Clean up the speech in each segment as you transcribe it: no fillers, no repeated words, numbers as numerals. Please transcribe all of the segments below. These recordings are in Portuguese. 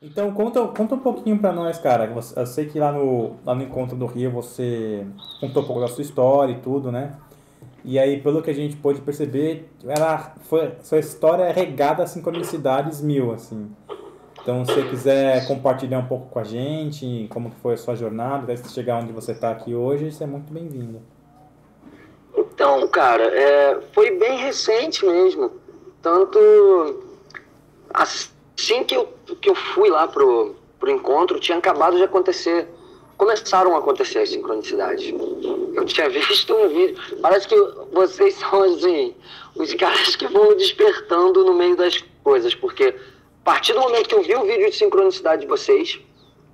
Então conta um pouquinho pra nós, cara. Eu sei que lá no Encontro do Rio você contou um pouco da sua história e tudo, né? E aí, pelo que a gente pôde perceber, sua história é regada a sincronicidades mil, assim. Então, se você quiser compartilhar um pouco com a gente, como que foi a sua jornada, até você chegar onde você está aqui hoje, você é muito bem-vindo. Então, cara, foi bem recente mesmo. Tanto assim que eu fui lá pro encontro, tinha acabado de acontecer. Começaram a acontecer as sincronicidades. Eu tinha visto um vídeo. Parece que vocês são assim, os caras que vão despertando no meio das coisas. Porque a partir do momento que eu vi o vídeo de sincronicidade de vocês,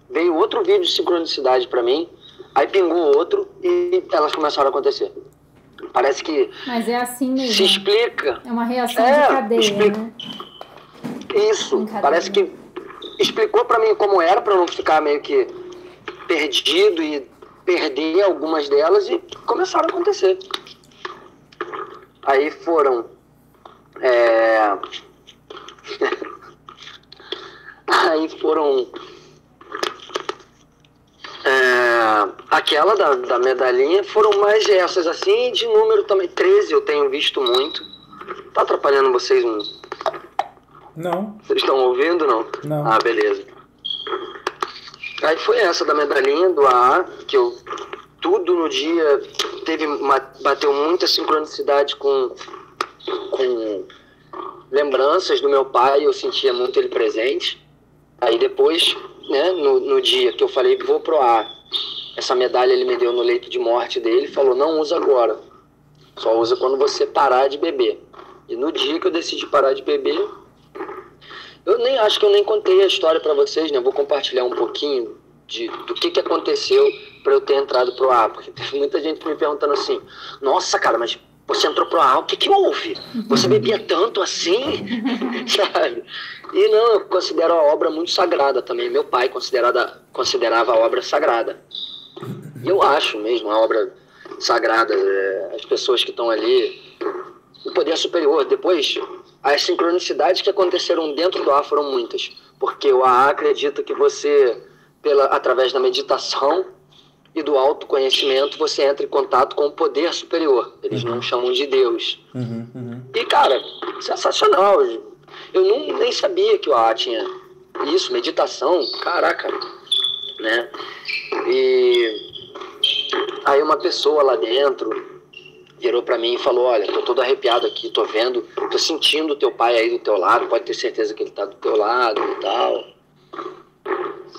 veio outro vídeo de sincronicidade pra mim, aí pingou outro e elas começaram a acontecer. Parece que Mas é assim se mesmo. explica. É uma reação de cadeia, Explica. né? Isso. Parece que explicou pra mim como era, pra eu não ficar meio que perdido e perder algumas delas, e começaram a acontecer. Aí foram aí foram aquela da medalhinha, foram mais essas assim, de número também 13 eu tenho visto muito. Tá atrapalhando vocês? Não, Vocês estão ouvindo, não? não. Ah, beleza. Aí foi essa da medalhinha do AA, que eu tudo no dia bateu muita sincronicidade com lembranças do meu pai, eu sentia muito ele presente. Aí depois, né, no dia que eu falei, vou pro AA, essa medalha ele me deu no leito de morte dele, falou, não usa agora, só usa quando você parar de beber. E no dia que eu decidi parar de beber, eu nem acho que eu nem contei a história para vocês, né? Eu vou compartilhar um pouquinho do que aconteceu para eu ter entrado pro AA, porque teve muita gente me perguntando assim, nossa, cara, mas você entrou pro AA, o que houve? Você bebia tanto assim? Sabe? E não, eu considero a obra muito sagrada também. Meu pai considerava a obra sagrada. E eu acho mesmo a obra sagrada. As pessoas que estão ali, o poder superior. Depois, as sincronicidades que aconteceram dentro do AA foram muitas. Porque o AA acredita que você, através da meditação e do autoconhecimento, você entra em contato com o poder superior. Eles não chamam de Deus. E, cara, sensacional. Eu nem sabia que o AA tinha isso, meditação. Caraca, né? E aí uma pessoa lá dentro virou pra mim e falou, olha, tô todo arrepiado aqui, tô vendo, tô sentindo o teu pai aí do teu lado, pode ter certeza que ele tá do teu lado e tal.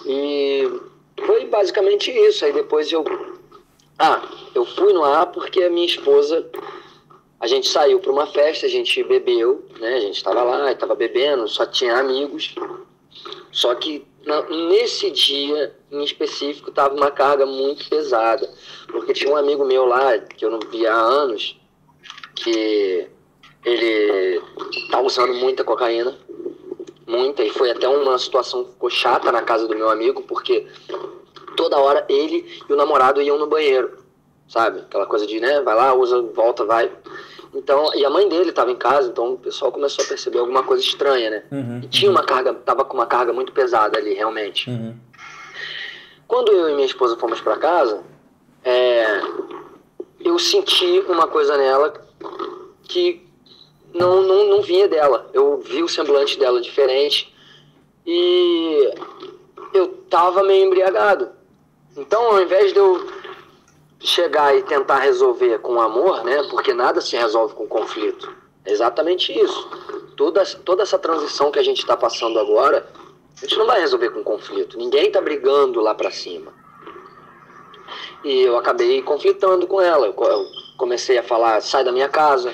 E foi basicamente isso. Aí depois eu fui no AA porque a minha esposa, a gente saiu pra uma festa, a gente bebeu, né, a gente tava lá e tava bebendo, só tinha amigos, só que nesse dia em específico tava uma carga muito pesada, porque tinha um amigo meu lá, que eu não via há anos, que ele tá usando muita cocaína, muita, e foi até uma situação que ficou chata na casa do meu amigo, porque toda hora ele e o namorado iam no banheiro, sabe? Aquela coisa de, né, vai lá, usa, volta, vai. Então, e a mãe dele estava em casa, então o pessoal começou a perceber alguma coisa estranha, né? E tinha uma carga, tava com uma carga muito pesada ali, realmente. Quando eu e minha esposa fomos para casa, eu senti uma coisa nela que não vinha dela. Eu vi o semblante dela diferente e eu tava meio embriagado. Então, ao invés de eu chegar e tentar resolver com amor, né? Porque nada se resolve com conflito. É exatamente isso. Toda essa transição que a gente está passando agora, a gente não vai resolver com conflito. Ninguém está brigando lá para cima. E eu acabei conflitando com ela. Eu comecei a falar, sai da minha casa.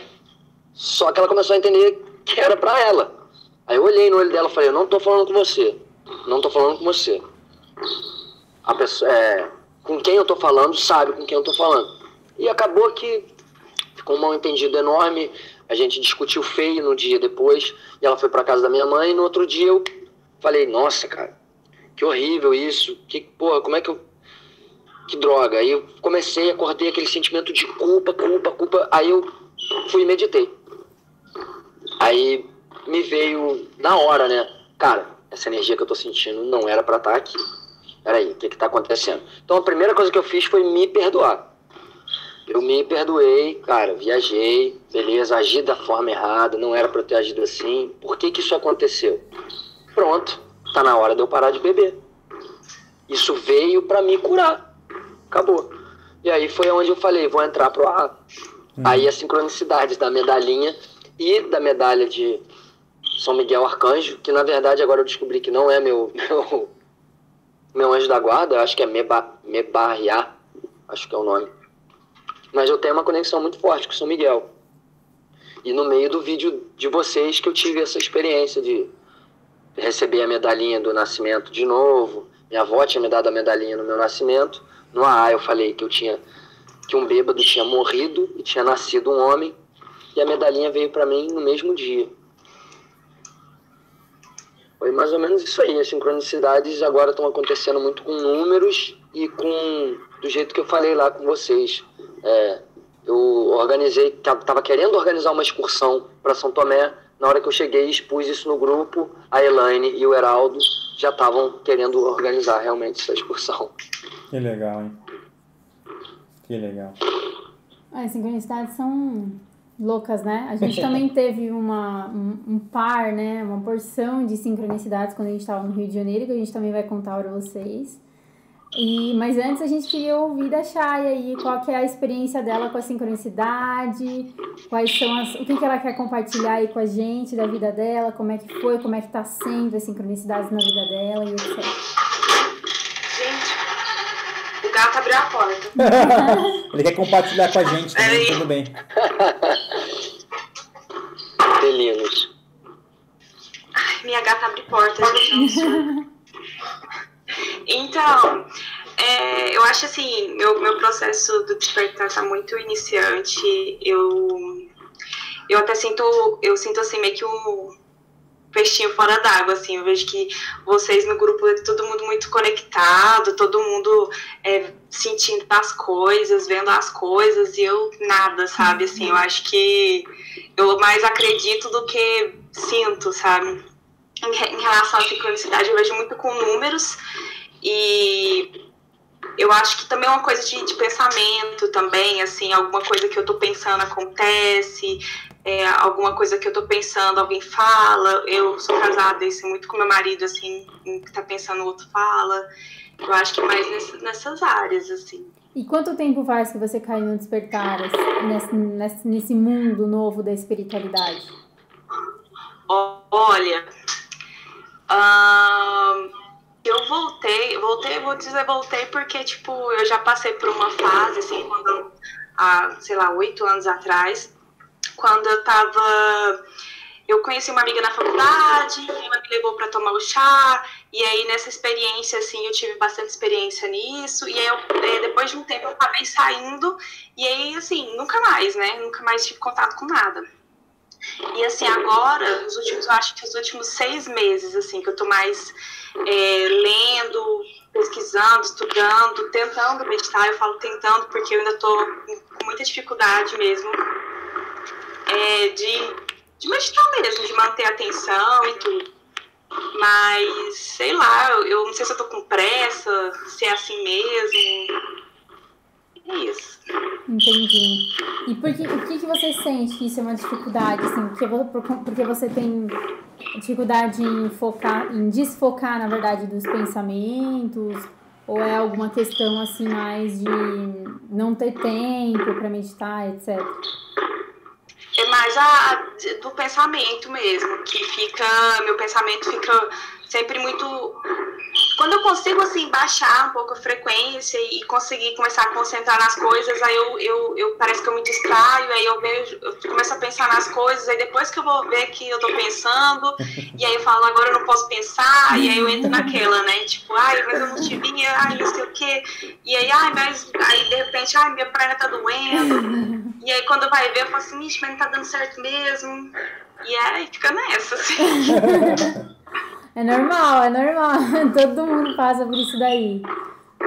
Só que ela começou a entender que era para ela. Aí eu olhei no olho dela e falei, eu não tô falando com você. Não tô falando com você. A pessoa, com quem eu tô falando sabe com quem eu tô falando. E acabou que ficou um mal entendido enorme. A gente discutiu feio no dia depois. E ela foi pra casa da minha mãe. E no outro dia eu falei, nossa, cara, que horrível isso. Porra, como é que eu... Que droga. Aí eu acordei aquele sentimento de culpa. Aí eu fui e meditei. Aí me veio na hora, né? Cara, essa energia que eu tô sentindo não era pra estar aqui. Peraí, o que tá acontecendo? Então a primeira coisa que eu fiz foi me perdoar. Eu me perdoei, cara, viajei, beleza, agi da forma errada, não era pra eu ter agido assim. Por que isso aconteceu? Pronto, tá na hora de eu parar de beber. Isso veio pra me curar. Acabou. E aí foi onde eu falei, vou entrar pro AA. Aí a sincronicidade da medalhinha e da medalha de São Miguel Arcanjo, que na verdade agora eu descobri que não é meu anjo da guarda, acho que é Mebarriá, acho que é o nome. Mas eu tenho uma conexão muito forte com São Miguel. E no meio do vídeo de vocês que eu tive essa experiência de receber a medalhinha do nascimento de novo. Minha avó tinha me dado a medalhinha no meu nascimento. No AA eu falei que um bêbado tinha morrido e tinha nascido um homem. E a medalhinha veio pra mim no mesmo dia. Foi mais ou menos isso aí. As sincronicidades agora estão acontecendo muito com números e do jeito que eu falei lá com vocês. Eu organizei, tava querendo organizar uma excursão para São Tomé. Na hora que eu cheguei e expus isso no grupo, a Elaine e o Heraldo já estavam querendo organizar realmente essa excursão. Que legal, hein? Que legal. As sincronicidades são loucas, né? A gente também teve um par, né? Uma porção de sincronicidades quando a gente estava no Rio de Janeiro, que a gente também vai contar para vocês. Mas antes a gente queria ouvir da Chay aí, qual que é a experiência dela com a sincronicidade, quais são o que ela quer compartilhar aí com a gente da vida dela, como é que foi, como é que tá sendo as sincronicidades na vida dela e etc. Gente, o gato abriu a porta. Ele quer compartilhar com a gente também, tudo bem. Felinos. Ai, minha gata abre porta, gente. Então, eu acho assim, meu processo do despertar está muito iniciante. Eu até sinto assim meio que um peixinho fora d'água, assim. Eu vejo que vocês no grupo é todo mundo muito conectado, todo mundo sentindo as coisas, vendo as coisas, e eu nada, sabe? Assim, eu acho que eu mais acredito do que sinto, sabe? Em relação à sincronicidade, eu vejo muito com números, e eu acho que também é uma coisa de pensamento também, assim, alguma coisa que eu tô pensando acontece, alguma coisa que eu tô pensando, alguém fala. Eu sou casada, isso é muito com meu marido, assim, que tá pensando, o outro fala. Eu acho que mais nessas áreas, assim. E quanto tempo faz que você caiu no despertar, nesse mundo novo da espiritualidade? Olha, eu voltei porque, tipo, eu já passei por uma fase, assim, quando, sei lá, 8 anos atrás, quando eu conheci uma amiga na faculdade, ela me levou para tomar o chá, e aí nessa experiência, assim, eu tive bastante experiência nisso, e aí depois de um tempo eu acabei saindo, e aí, assim, nunca mais, né, nunca mais tive contato com nada. E assim, agora, eu acho que os últimos 6 meses, assim, que eu tô mais lendo, pesquisando, estudando, tentando meditar. Eu falo tentando porque eu ainda tô com muita dificuldade mesmo de meditar mesmo, de manter a atenção e tudo. Mas, sei lá, eu não sei se eu tô com pressa, se é assim mesmo. É isso. Entendi. E por que você sente que isso é uma dificuldade, assim? Porque você tem dificuldade em desfocar, na verdade, dos pensamentos? Ou é alguma questão, assim, mais de não ter tempo para meditar, etc? É mais do pensamento mesmo, meu pensamento fica sempre muito... Quando eu consigo, assim, baixar um pouco a frequência e conseguir começar a concentrar nas coisas, aí eu parece que eu me distraio, aí eu começo a pensar nas coisas, aí depois que eu vou ver que eu tô pensando, e aí eu falo, agora eu não posso pensar, e aí eu entro naquela, né, tipo, mas eu não te vinha, não sei o quê, e aí, aí de repente, minha perna tá doendo, e aí quando vai ver, eu falo assim, mas não tá dando certo mesmo, e aí fica nessa, assim. É normal, todo mundo passa por isso daí.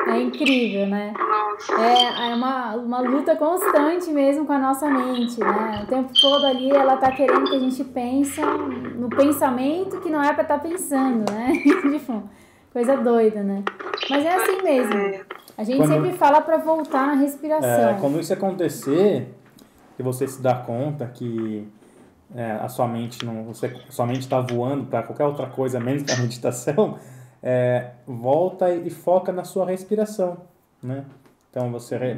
É incrível, né? Nossa. É uma luta constante mesmo com a nossa mente, né? O tempo todo ali ela tá querendo que a gente pense no pensamento que não é pra estar pensando, né? Tipo, coisa doida, né? Mas é assim mesmo. A gente sempre fala pra voltar na respiração. Quando isso acontecer, que você se dá conta que a sua mente sua mente está voando para qualquer outra coisa menos que a meditação, volta e foca na sua respiração, né? Então você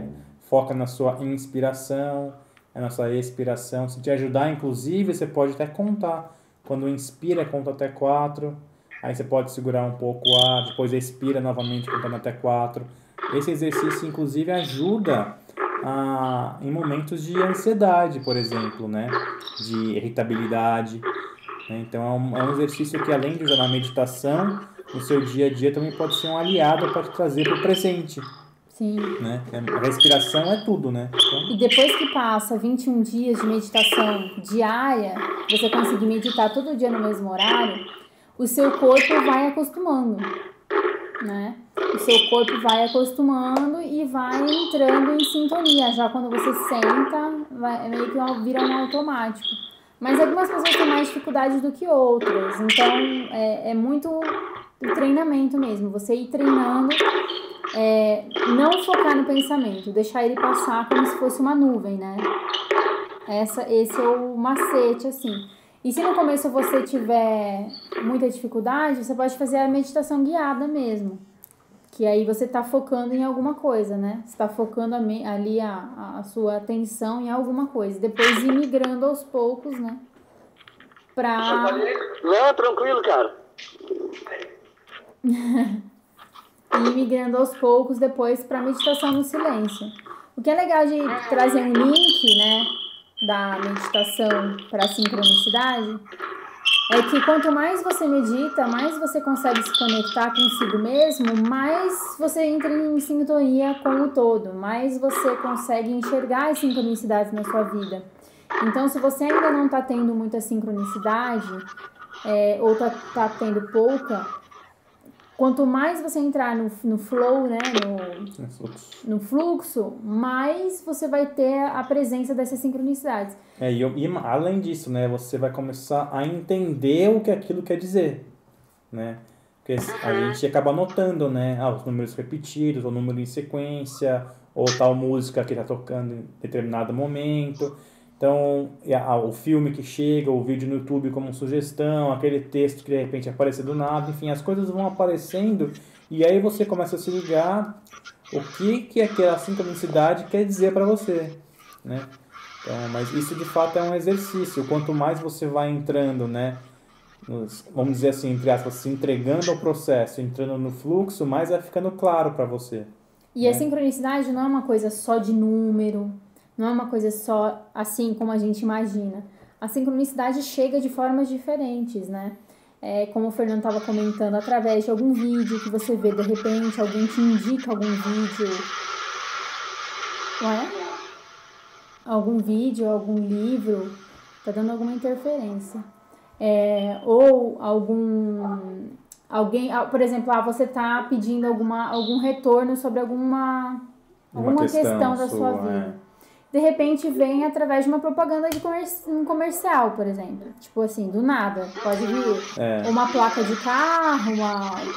foca na sua inspiração, na sua expiração. Se te ajudar, inclusive, você pode até contar. Quando inspira, conta até 4. Aí você pode segurar um pouco o ar, depois expira novamente contando até 4. Esse exercício, inclusive, ajuda em momentos de ansiedade, por exemplo, né? De irritabilidade. Né? Então, é um exercício que, além de usar na meditação, no seu dia a dia também pode ser um aliado para te trazer para o presente. Sim. Né? A respiração é tudo, né? Então... E depois que passa 21 dias de meditação diária, você conseguir meditar todo dia no mesmo horário, o seu corpo vai acostumando, né? O seu corpo vai acostumando e vai entrando em sintonia. Já quando você senta, meio que vira um automático. Mas algumas pessoas têm mais dificuldade do que outras. Então, é muito o treinamento mesmo. Você ir treinando, não focar no pensamento, deixar ele passar como se fosse uma nuvem, né? Esse é o macete, assim. E se no começo você tiver muita dificuldade, você pode fazer a meditação guiada mesmo. Que aí você tá focando em alguma coisa, né? Você tá focando ali a sua atenção em alguma coisa. Depois ir migrando aos poucos, né? Não, tranquilo, cara. Ir migrando aos poucos depois pra meditação no silêncio. O que é legal de trazer um link, né? Da meditação para sincronicidade é que quanto mais você medita, mais você consegue se conectar consigo mesmo, mais você entra em sintonia com o todo, mais você consegue enxergar as sincronicidades na sua vida. Então, se você ainda não está tendo muita sincronicidade, ou está tendo pouca, quanto mais você entrar no flow, né, no fluxo, mais você vai ter a presença dessas sincronicidades. E além disso, né, você vai começar a entender o que aquilo quer dizer, né? Porque a gente acaba notando, né, os números repetidos, o número em sequência, ou tal música que está tocando em determinado momento. Então, o filme que chega, o vídeo no YouTube como sugestão, aquele texto que de repente aparece do nada, enfim, as coisas vão aparecendo e aí você começa a se ligar o que aquela sincronicidade quer dizer para você, né? Então, mas isso de fato é um exercício. Quanto mais você vai entrando, né, vamos dizer assim, entre aspas, se entregando ao processo, entrando no fluxo, mais vai ficando claro para você. E né? A sincronicidade não é uma coisa só de número, não é uma coisa só assim como a gente imagina. A sincronicidade chega de formas diferentes, né? Como o Fernando estava comentando, através de algum vídeo que você vê de repente, alguém te indica algum vídeo. Não é? Algum vídeo, algum livro, tá dando alguma interferência. Ou alguém, por exemplo, você tá pedindo algum retorno sobre alguma questão da sua vida. De repente vem através de uma propaganda de um comercial, por exemplo. Tipo assim, do nada. Pode vir uma placa de carro,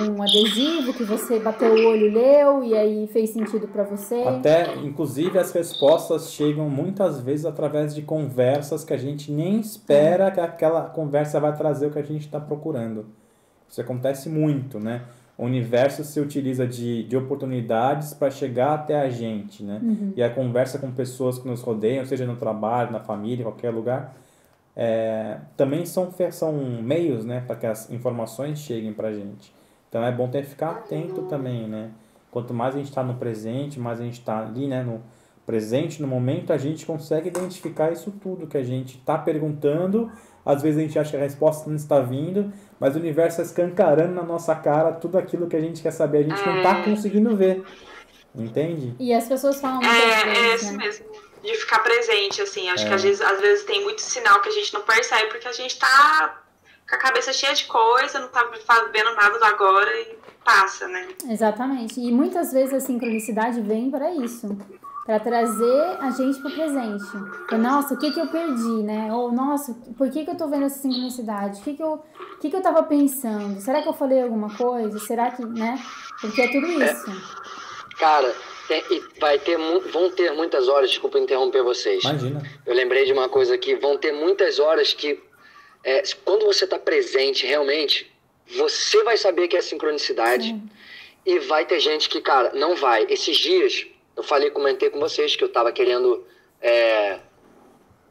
um adesivo que você bateu o olho, leu e aí fez sentido para você. Até, inclusive, as respostas chegam muitas vezes através de conversas que a gente nem espera que aquela conversa vai trazer o que a gente está procurando. Isso acontece muito, né? O universo se utiliza de oportunidades para chegar até a gente, né? Uhum. E a conversa com pessoas que nos rodeiam, seja no trabalho, na família, em qualquer lugar, também são meios, né, para que as informações cheguem para a gente. Então é bom ficar atento também, né? Quanto mais a gente está no presente, mais a gente está ali, né, no presente, no momento, a gente consegue identificar isso tudo que a gente está perguntando. Às vezes a gente acha que a resposta não está vindo, mas o universo está escancarando na nossa cara tudo aquilo que a gente quer saber. A gente não está conseguindo ver. Entende? E as pessoas falam muitas vezes, é isso mesmo. De ficar presente, assim. Acho que às vezes tem muito sinal que a gente não percebe, porque a gente está com a cabeça cheia de coisa, não tá vendo nada do agora e passa, né? Exatamente. E muitas vezes a sincronicidade vem para isso. Para trazer a gente pro presente. Nossa, o que eu perdi, né? Ou, nossa, por que eu tô vendo essa sincronicidade? O que eu tava pensando? Será que eu falei alguma coisa? Será que, né? Porque é tudo isso. Cara, vão ter muitas horas, desculpa interromper vocês. Imagina. Eu lembrei de uma coisa aqui, vão ter muitas horas que, quando você está presente realmente, você vai saber que é sincronicidade. Sim. E vai ter gente que, cara, não vai. Esses dias, eu comentei com vocês que eu estava querendo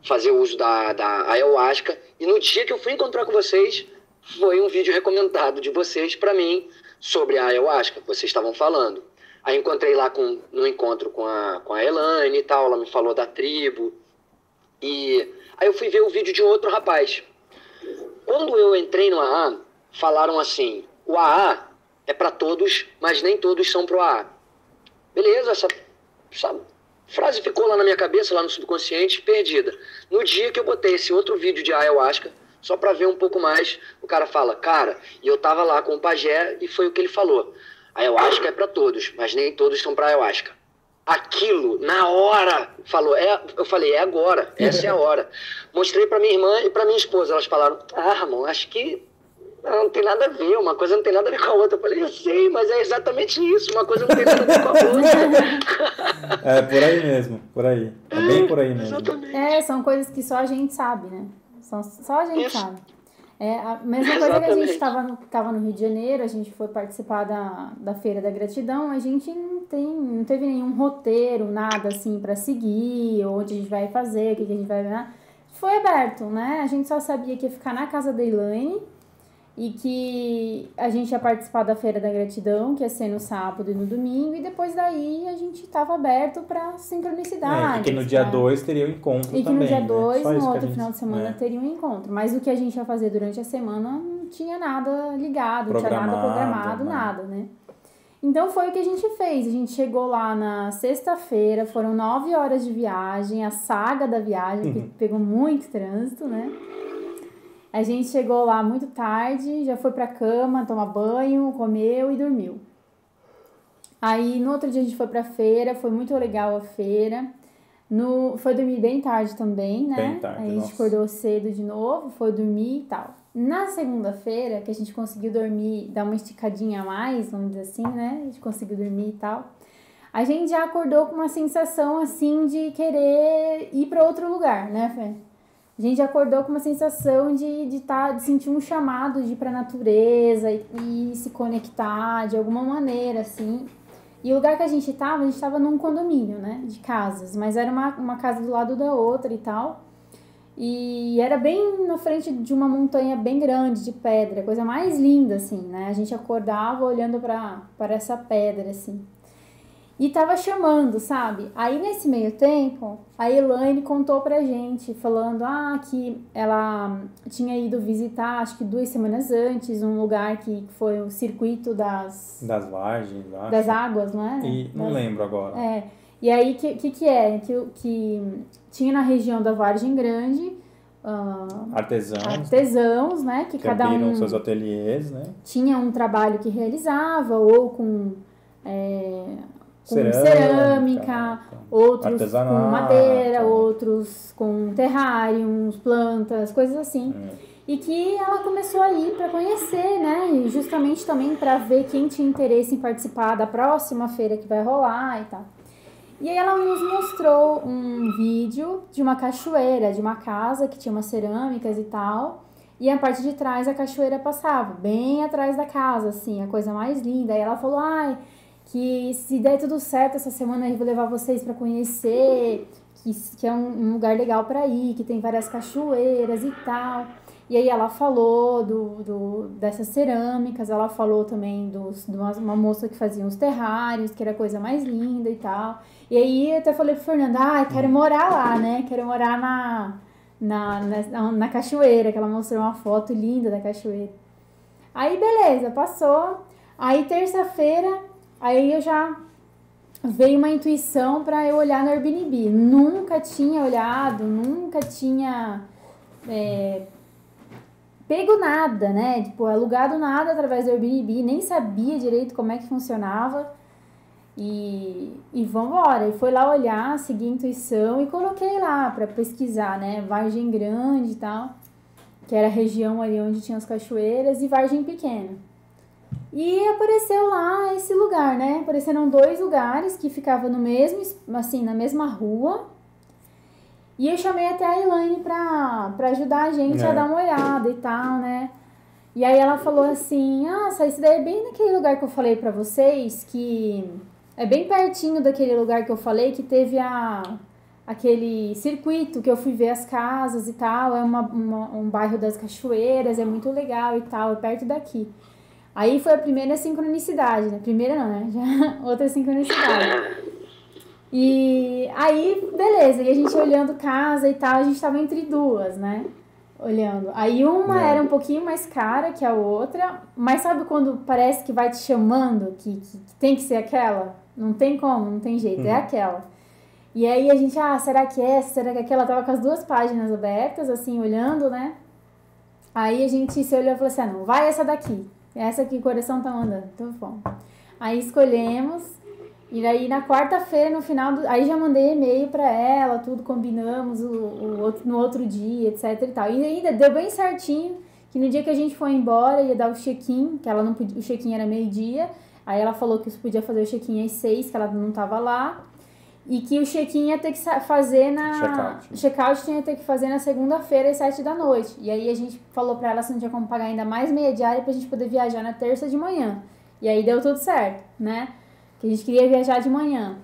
fazer uso da ayahuasca. E no dia que eu fui encontrar com vocês, foi um vídeo recomendado de vocês para mim sobre a ayahuasca que vocês estavam falando. Aí encontrei lá no encontro com a Elaine e tal, ela me falou da tribo. E aí eu fui ver o vídeo de outro rapaz. Quando eu entrei no AA, falaram assim, o AA é para todos, mas nem todos são pro AA. Beleza, essa frase ficou lá na minha cabeça, lá no subconsciente, perdida. No dia que eu botei esse outro vídeo de ayahuasca, só para ver um pouco mais, o cara fala, cara, e eu tava lá com o pajé e foi o que ele falou. A ayahuasca é para todos, mas nem todos são para ayahuasca. Aquilo, na hora, eu falei, é agora, essa é a hora. Mostrei para minha irmã e para minha esposa, elas falaram, Ramon, acho que não tem nada a ver, uma coisa não tem nada a ver com a outra. Eu falei, eu sei, mas é exatamente isso, uma coisa não tem nada a ver com a outra. É por aí mesmo, por aí. É bem por aí mesmo. Exatamente. São coisas que só a gente sabe, né? Só a gente sabe. A mesma coisa Exatamente. que a gente tava no Rio de Janeiro, a gente foi participar da Feira da Gratidão, a gente não teve nenhum roteiro, nada assim pra seguir, onde a gente vai fazer, o que a gente vai ver. Foi aberto, né? A gente só sabia que ia ficar na casa da Elaine e que a gente ia participar da Feira da Gratidão, que ia ser no sábado e no domingo, e depois daí a gente tava aberto pra sincronicidade. E que no dia 2 teria o encontro também. E que no dia 2, né? no outro final de semana, teria um encontro. Mas o que a gente ia fazer durante a semana não tinha nada ligado, não tinha nada programado, nada, né? Então foi o que a gente fez. A gente chegou lá na sexta-feira, foram 9 horas de viagem, a saga da viagem, que pegou muito trânsito, né? A gente chegou lá muito tarde, já foi pra cama, tomar banho, comeu e dormiu. Aí no outro dia a gente foi pra feira, foi muito legal a feira. Foi dormir bem tarde também, né? Bem tarde, Aí a gente acordou cedo de novo, foi dormir e tal. Na segunda-feira, que a gente conseguiu dormir, dar uma esticadinha a mais, vamos dizer assim, né? A gente conseguiu dormir e tal. A gente já acordou com uma sensação assim de querer ir pra outro lugar, né, Fê? A gente acordou com uma sensação de sentir um chamado de ir pra natureza e se conectar de alguma maneira, assim. E o lugar que a gente tava num condomínio, né, de casas, mas era uma casa do lado da outra e tal. E era bem na frente de uma montanha bem grande, de pedra, coisa mais linda, assim, né? A gente acordava olhando para essa pedra, assim. E tava chamando, sabe? Aí, nesse meio tempo, a Elaine contou pra gente, falando que ela tinha ido visitar, acho que 2 semanas antes, um lugar que foi o circuito das Vargens, acho. Das águas, não é? E não lembro agora. E aí, que tinha na região da Vargem Grande artesãos, né? Que cada abriram um seus ateliês, né? Tinha um trabalho que realizava, ou com cerâmica, outros com madeira, outros com terrários, plantas, coisas assim. E que ela começou a ir para conhecer, né? E justamente também para ver quem tinha interesse em participar da próxima feira que vai rolar e tal. E aí ela nos mostrou um vídeo de uma cachoeira, de uma casa que tinha umas cerâmicas e tal. E a parte de trás a cachoeira passava, bem atrás da casa, assim, a coisa mais linda. Aí ela falou, que se der tudo certo essa semana eu vou levar vocês para conhecer, que é um lugar legal para ir, que tem várias cachoeiras e tal. E aí ela falou dessas cerâmicas, ela falou também de uma moça que fazia uns terrários, que era a coisa mais linda e tal. E aí eu até falei pro Fernando, quero morar lá, né? Quero morar na cachoeira, que ela mostrou uma foto linda da cachoeira. Aí beleza, passou. Aí terça-feira, aí eu já veio uma intuição para eu olhar no Airbnb. Nunca tinha olhado, nunca tinha pego nada, né? Tipo, alugado nada através do Airbnb, nem sabia direito como é que funcionava. E vambora. E foi lá olhar, seguir a intuição e coloquei lá pra pesquisar, né? Vargem Grande e tal, que era a região ali onde tinha as cachoeiras, e Vargem Pequena. E apareceu lá esse lugar, né? Apareceram 2 lugares que ficavam no mesmo, assim, na mesma rua. E eu chamei até a Elaine pra ajudar a gente a dar uma olhada e tal, né? E aí ela falou assim, nossa, isso daí é bem naquele lugar que eu falei pra vocês, que é bem pertinho daquele lugar que eu falei, que teve aquele circuito que eu fui ver as casas e tal, é um bairro das cachoeiras, é muito legal e tal, é perto daqui. Aí foi a primeira sincronicidade, né? Primeira não, né? Já outra sincronicidade. E aí, beleza, e a gente olhando casa e tal, a gente tava entre 2, né? Olhando. Aí uma era um pouquinho mais cara que a outra, mas sabe quando parece que vai te chamando, que tem que ser aquela? Não tem como, não tem jeito, é aquela. E aí a gente, será que essa? Será que aquela? Tava com as 2 páginas abertas, assim, olhando, né? Aí a gente se olhou e falou assim, não, vai essa daqui. Essa que o coração tá mandando. Então, bom. Aí escolhemos. E aí na quarta-feira, no final aí já mandei e-mail pra ela, tudo, combinamos no outro dia, etc e tal. E ainda deu bem certinho que no dia que a gente foi embora ia dar o check-in, que ela não podia, o check-in era meio-dia. Aí ela falou que podia fazer o check-in às 6, que ela não tava lá. E que o check-in ia ter que fazer check-out tinha que ter que fazer na segunda-feira às 7 da noite. E aí a gente falou pra ela se não tinha como pagar ainda mais meia diária pra gente poder viajar na terça de manhã. E aí deu tudo certo, né? Que a gente queria viajar de manhã.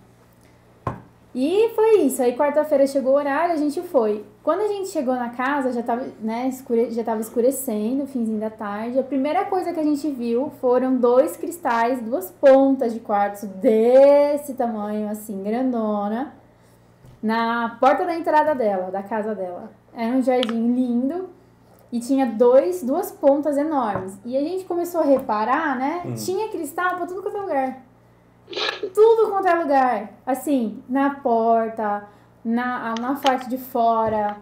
E foi isso. Aí quarta-feira chegou o horário, a gente foi. Quando a gente chegou na casa, já tava, né, já tava escurecendo, finzinho da tarde. A primeira coisa que a gente viu foram 2 cristais, 2 pontas de quartzo desse tamanho, assim, grandona, na porta da entrada dela, da casa dela. Era um jardim lindo e tinha 2 pontas enormes. E a gente começou a reparar, né? Tinha cristal pra tudo quanto é lugar. Tudo quanto é lugar. Assim, na porta, na parte de fora,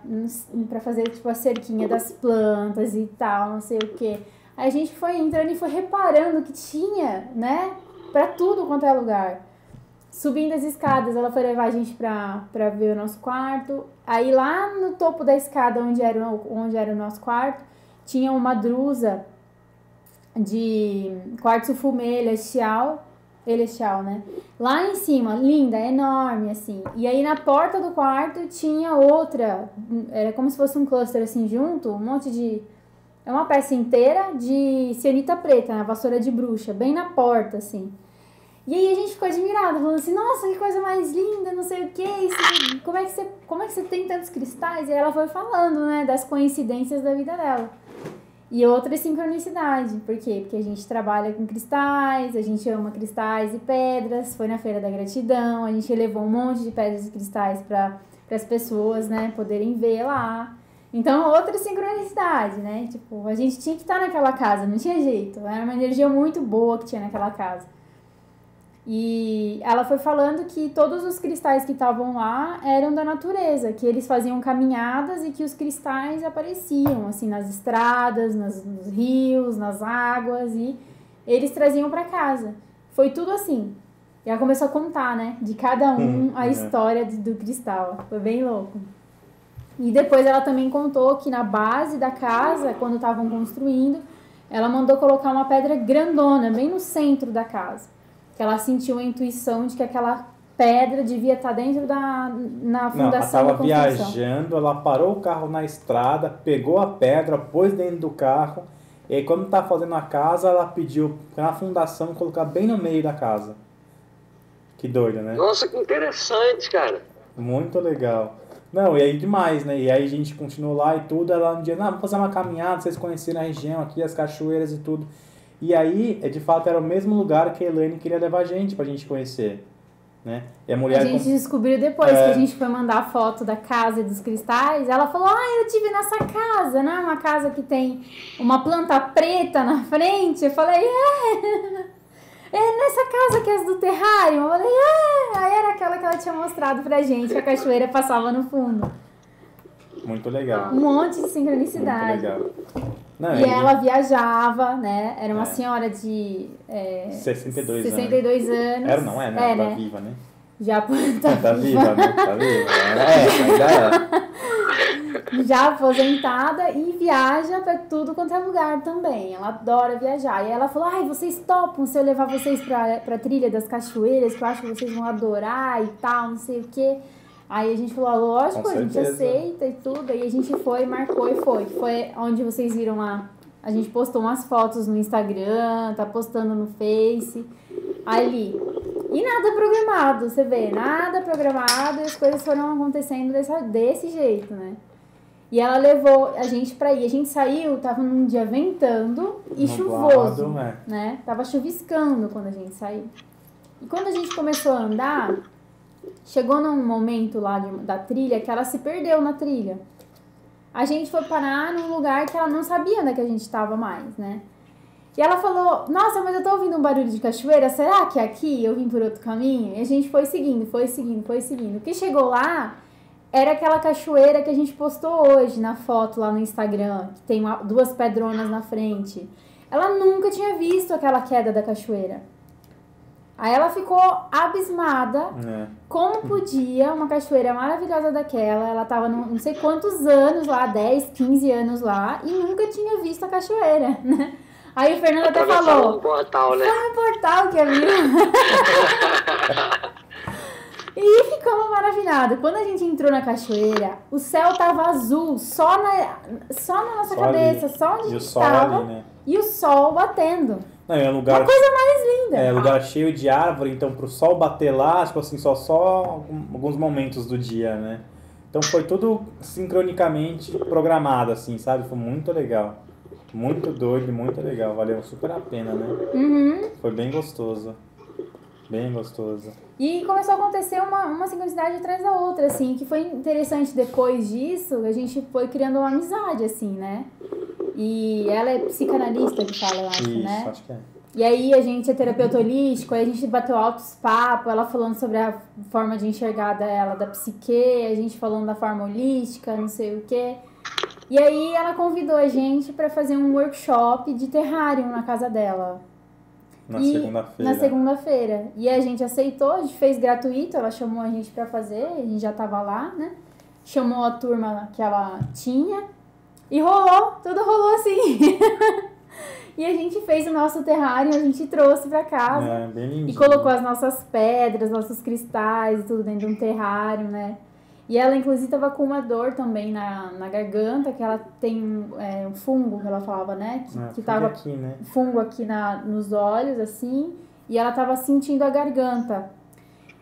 pra fazer tipo a cerquinha das plantas e tal, não sei o que. Aí a gente foi entrando e foi reparando que tinha, né? Pra tudo quanto é lugar. Subindo as escadas, ela foi levar a gente pra ver o nosso quarto. Aí lá no topo da escada, onde era o nosso quarto, tinha uma drusa de quartzo fumê celestial, né? Lá em cima, linda, enorme, assim. E aí na porta do quarto tinha outra, era como se fosse um cluster assim junto, um monte de... É uma peça inteira de cianita preta, né? Vassoura de bruxa, bem na porta, assim. E aí a gente ficou admirada, falando assim, nossa, que coisa mais linda, não sei o que, como é que você tem tantos cristais? E aí ela foi falando, né, das coincidências da vida dela. E outra sincronicidade, por quê? Porque a gente trabalha com cristais, a gente ama cristais e pedras, foi na Feira da Gratidão, a gente levou um monte de pedras e cristais para as pessoas, né, poderem ver lá. Então, outra sincronicidade, né, tipo, a gente tinha que estar naquela casa, não tinha jeito, era uma energia muito boa que tinha naquela casa. E ela foi falando que todos os cristais que estavam lá eram da natureza, que eles faziam caminhadas e que os cristais apareciam, assim, nas estradas, nos rios, nas águas, e eles traziam para casa. Foi tudo assim. E ela começou a contar, né, de cada um a história do cristal. Foi bem louco. E depois ela também contou que na base da casa, quando estavam construindo, ela mandou colocar uma pedra grandona, bem no centro da casa. Que ela sentiu a intuição de que aquela pedra devia estar dentro na fundação da construção. Ela estava viajando, ela parou o carro na estrada, pegou a pedra, pôs dentro do carro, e aí quando estava fazendo a casa, ela pediu para a fundação colocar bem no meio da casa. Que doido, né? Nossa, que interessante, cara. Muito legal. Não, e aí demais, né? E aí a gente continuou lá e tudo, ela um dia, vamos fazer uma caminhada, vocês conhecerem a região aqui, as cachoeiras e tudo. E aí, de fato, era o mesmo lugar que a Elaine queria levar a gente pra gente conhecer, né? E a gente descobriu depois que a gente foi mandar a foto da casa e dos cristais, ela falou, eu tive nessa casa, né? Uma casa que tem uma planta preta na frente. Eu falei, é nessa casa que é do terrário. Eu falei, aí era aquela que ela tinha mostrado pra gente, que a cachoeira passava no fundo. Muito legal. Um monte de sincronicidade. Muito legal. Não, E ela viajava, né? Era uma É. senhora de 62 anos. Era, não é, né? É, Tá né? viva, né? Já Tá viva, né? Tá viva. Ainda é. já aposentada e viaja pra tudo quanto é lugar também. Ela adora viajar. E ela falou: ai, vocês topam se eu levar vocês pra trilha das cachoeiras, que eu acho que vocês vão adorar e tal, não sei o quê. Aí a gente falou: lógico, Com a gente certeza. aceita e tudo. Aí a gente foi, marcou e foi. Foi onde vocês viram lá. A gente postou umas fotos no Instagram, tá postando no Face. Ali. E nada programado, você vê, nada programado e as coisas foram acontecendo desse jeito, né? E ela levou a gente pra ir. A gente saiu, tava num dia ventando e Nublado, chuvoso, né? né? Tava chuviscando quando a gente saiu. E quando a gente começou a andar, chegou num momento lá da trilha que ela se perdeu na trilha. A gente foi parar num lugar que ela não sabia onde é que a gente tava mais, né? E ela falou: nossa, mas eu tô ouvindo um barulho de cachoeira, será que é aqui? Eu vim por outro caminho? E a gente foi seguindo. O que chegou lá era aquela cachoeira que a gente postou hoje na foto lá no Instagram, que tem duas pedronas na frente. Ela nunca tinha visto aquela queda da cachoeira. Aí ela ficou abismada. Como podia uma cachoeira maravilhosa daquela, ela tava não sei quantos anos lá, 10, 15 anos lá, e nunca tinha visto a cachoeira, né? Aí o Fernando até falou: um portal, né? foi um portal que abriu. E ficamos maravilhados. Quando a gente entrou na cachoeira, o céu tava azul, só na nossa cabeça, ali. só onde a E o gente sol tava. ali, né? E o sol batendo. Não, é um lugar, Uma coisa mais linda. é lugar cheio de árvore, então pro sol bater lá, tipo assim, só alguns momentos do dia, né? Então foi tudo sincronicamente programado, assim, sabe? Foi muito legal. Muito doido, muito legal. Valeu super a pena, né? Uhum. Foi bem gostoso. Bem gostoso. E começou a acontecer uma sincronicidade atrás da outra, assim, que foi interessante depois disso, a gente foi criando uma amizade, assim, né? E ela é psicanalista que fala, eu acho, Isso, né? acho que é. E aí a gente é terapeuta holístico, aí a gente bateu altos papos, ela falando sobre a forma de enxergar dela, da psique, a gente falando da forma holística, não sei o quê. E aí ela convidou a gente para fazer um workshop de terrário na casa dela. Na segunda-feira. Na segunda-feira. E a gente aceitou, a gente fez gratuito, ela chamou a gente pra fazer, a gente já tava lá, né? Chamou a turma que ela tinha e rolou, tudo rolou assim. E a gente fez o nosso terrário, a gente trouxe pra casa. É, bem lindinho. E colocou as nossas pedras, nossos cristais e tudo dentro de um terrário, né? E ela, inclusive, tava com uma dor também na garganta, que ela tem um fungo, que ela falava, né? Que tava aqui, né? fungo aqui nos olhos, assim, e ela tava sentindo a garganta.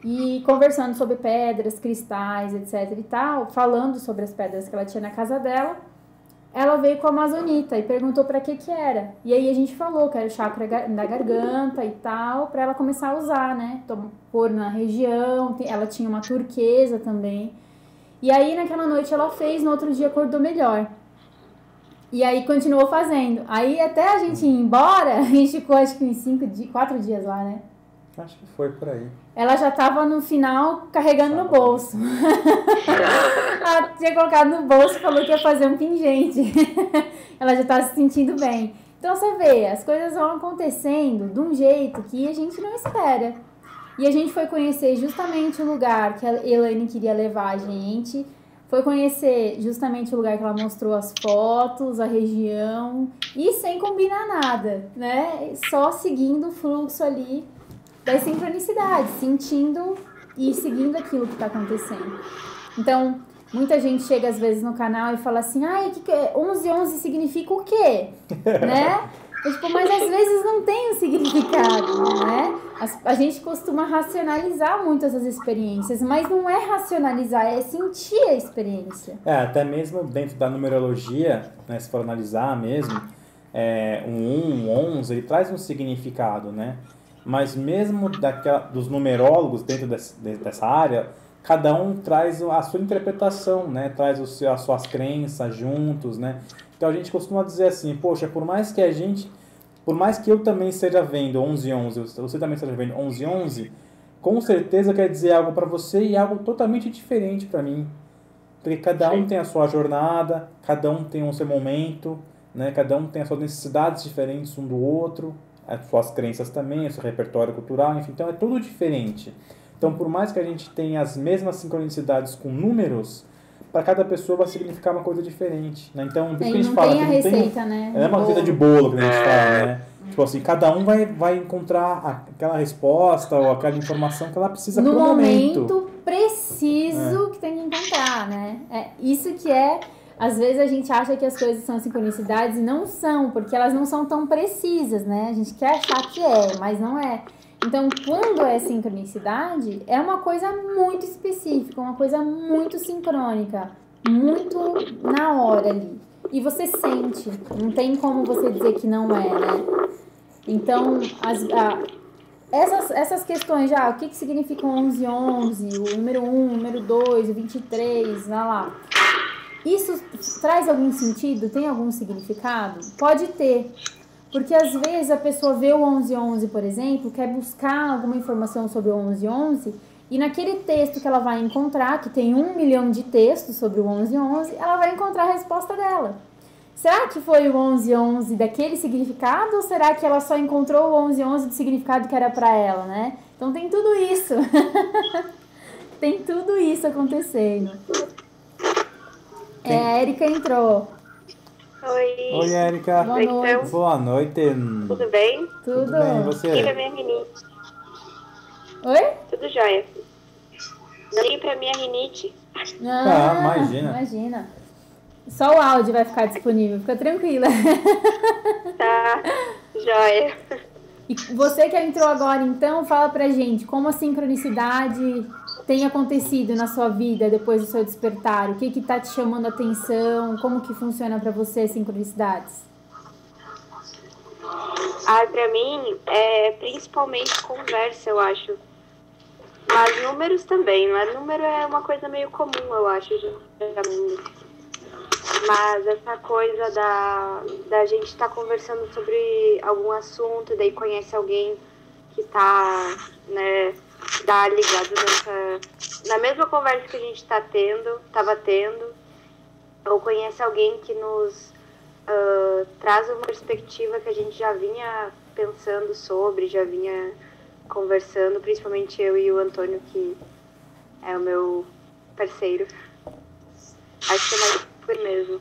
E conversando sobre pedras, cristais, etc e tal, falando sobre as pedras que ela tinha na casa dela, ela veio com a amazonita e perguntou pra que era. E aí a gente falou que era o chakra da garganta e tal, pra ela começar a usar, né? Pôr na região, ela tinha uma turquesa também. E aí naquela noite ela fez, no outro dia acordou melhor. E aí continuou fazendo. Aí até a gente ir embora, a gente ficou acho que uns 4 dias lá, né? Acho que foi por aí. Ela já tava no final carregando no bolso. Ela tinha colocado no bolso e falou que ia fazer um pingente. Ela já tava se sentindo bem. Então você vê, as coisas vão acontecendo de um jeito que a gente não espera. E a gente foi conhecer justamente o lugar que a Elaine queria levar a gente. Foi conhecer justamente o lugar que ela mostrou as fotos, a região. E sem combinar nada, né? Só seguindo o fluxo ali das sincronicidades, sentindo e seguindo aquilo que está acontecendo. Então, muita gente chega às vezes no canal e fala assim: ai, 11-11 significa o quê? Né? Mas às vezes não tem um significado, né? A gente costuma racionalizar muito essas experiências, mas não é racionalizar, é sentir a experiência. Até mesmo dentro da numerologia, né, se for analisar mesmo, um 11, ele traz um significado, né? Mas mesmo dos numerólogos dentro dessa área, cada um traz a sua interpretação, né? Traz as suas crenças juntos, né? Então a gente costuma dizer assim: poxa, por mais que eu também esteja vendo 11-11, você também esteja vendo 11-11, com certeza quer dizer algo para você e algo totalmente diferente para mim. Porque cada um tem a sua jornada, cada um tem o seu momento, né? Cada um tem as suas necessidades diferentes um do outro, as suas crenças também, o seu repertório cultural, enfim, então é tudo diferente. Então, por mais que a gente tenha as mesmas sincronicidades com números, para cada pessoa vai significar uma coisa diferente, né? Então, por isso que a gente fala tem a que receita, né? é uma receita de bolo que a gente fala, né? Tipo assim, cada um vai encontrar aquela resposta ou aquela informação que ela precisa no pro momento. momento preciso que tem que encontrar, né? É isso que é. Às vezes a gente acha que as coisas são sincronicidades e não são, porque elas não são tão precisas, né? A gente quer achar que é, mas não é. Então, quando é sincronicidade, é uma coisa muito específica, uma coisa muito sincrônica, muito na hora ali. E você sente, não tem como você dizer que não é, né? Então, essas questões já, o que significa o 1111, o número 1, o número 2, o 23, lá. Isso traz algum sentido? Tem algum significado? Pode ter. Porque às vezes a pessoa vê o 1111, por exemplo, quer buscar alguma informação sobre o 1111 e naquele texto que ela vai encontrar, que tem 1 milhão de textos sobre o 1111, ela vai encontrar a resposta dela. Será que foi o 1111 daquele significado ou será que ela só encontrou o 1111 do significado que era para ela, né? Então tem tudo isso. Tem tudo isso acontecendo. A Érica entrou. Oi. Oi, Érica. Boa noite. Então, Boa noite. tudo bem? Tudo bem, e você? Liguei pra minha rinite. Oi? Tudo jóia. Liguei pra minha rinite. Imagina. Só o áudio vai ficar disponível, fica tranquila. Tá, jóia. E você que entrou agora, então, fala pra gente como a sincronicidade tem acontecido na sua vida depois do seu despertar. O que tá te chamando a atenção? Como que funciona pra você as sincronicidades? Pra mim, principalmente conversa, eu acho. Mas números também. Mas número é uma coisa meio comum, eu acho, pra mim. Mas essa coisa da gente estar conversando sobre algum assunto, daí conhece alguém que tá, né, ligado na mesma conversa que a gente tava tendo, ou conhece alguém que nos traz uma perspectiva que a gente já vinha pensando sobre, já vinha conversando, principalmente eu e o Antônio, que é o meu parceiro. Acho que é mais por mesmo.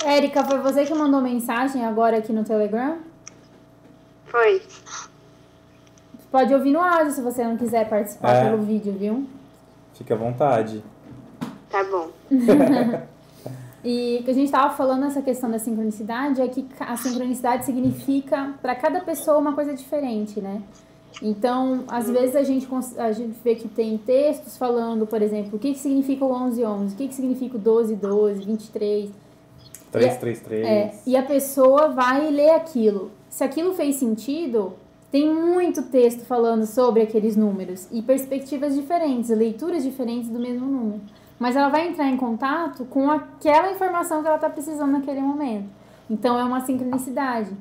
Érica, foi você que mandou mensagem agora aqui no Telegram? Foi. Pode ouvir no áudio se você não quiser participar pelo vídeo, viu? Fique à vontade. Tá bom. E o que a gente estava falando nessa questão da sincronicidade é que a sincronicidade significa para cada pessoa uma coisa diferente, né? Então, às vezes a gente vê que tem textos falando, por exemplo, o que significa o 1111, o que significa o 1212, 23... 333. E a pessoa vai ler aquilo. Se aquilo fez sentido, tem muito texto falando sobre aqueles números e perspectivas diferentes, leituras diferentes do mesmo número. Mas ela vai entrar em contato com aquela informação que ela está precisando naquele momento. Então é uma sincronicidade.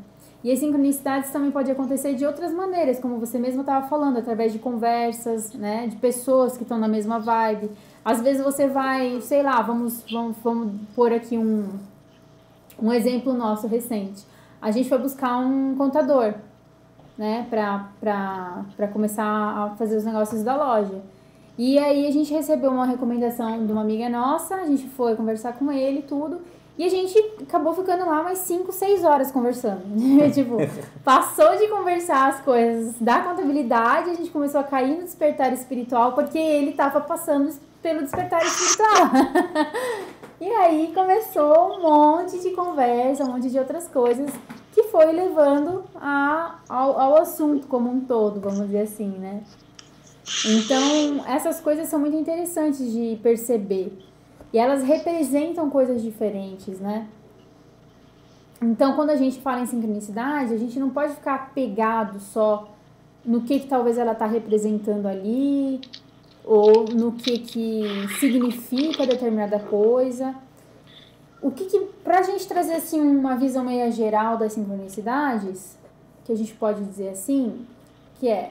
E as sincronicidades também podem acontecer de outras maneiras, como você mesmo estava falando, através de conversas, né, de pessoas que estão na mesma vibe. Às vezes você vai, sei lá, vamos pôr aqui um exemplo nosso recente. A gente foi buscar um contador, né, pra começar a fazer os negócios da loja. E aí a gente recebeu uma recomendação de uma amiga nossa, a gente foi conversar com ele e tudo, e a gente acabou ficando lá umas 5, 6 horas conversando. Tipo, passou de conversar as coisas da contabilidade, a gente começou a cair no despertar espiritual, porque ele estava passando pelo despertar espiritual. E aí começou um monte de conversa, um monte de outras coisas que foi levando ao assunto como um todo, vamos dizer assim, né? Então, essas coisas são muito interessantes de perceber. E elas representam coisas diferentes, né? Então, quando a gente fala em sincronicidade, a gente não pode ficar pegado só no que talvez ela está representando ali, ou no que significa determinada coisa. Pra gente trazer assim uma visão meio geral das sincronicidades, que a gente pode dizer assim, que é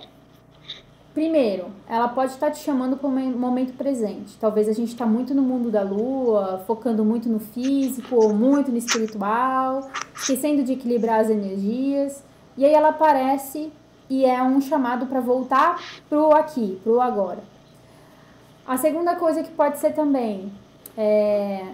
Primeiro, ela pode estar te chamando para um momento presente. Talvez a gente está muito no mundo da lua, focando muito no físico ou muito no espiritual, esquecendo de equilibrar as energias. E aí ela aparece e é um chamado para voltar pro aqui, pro agora. A segunda coisa que pode ser também é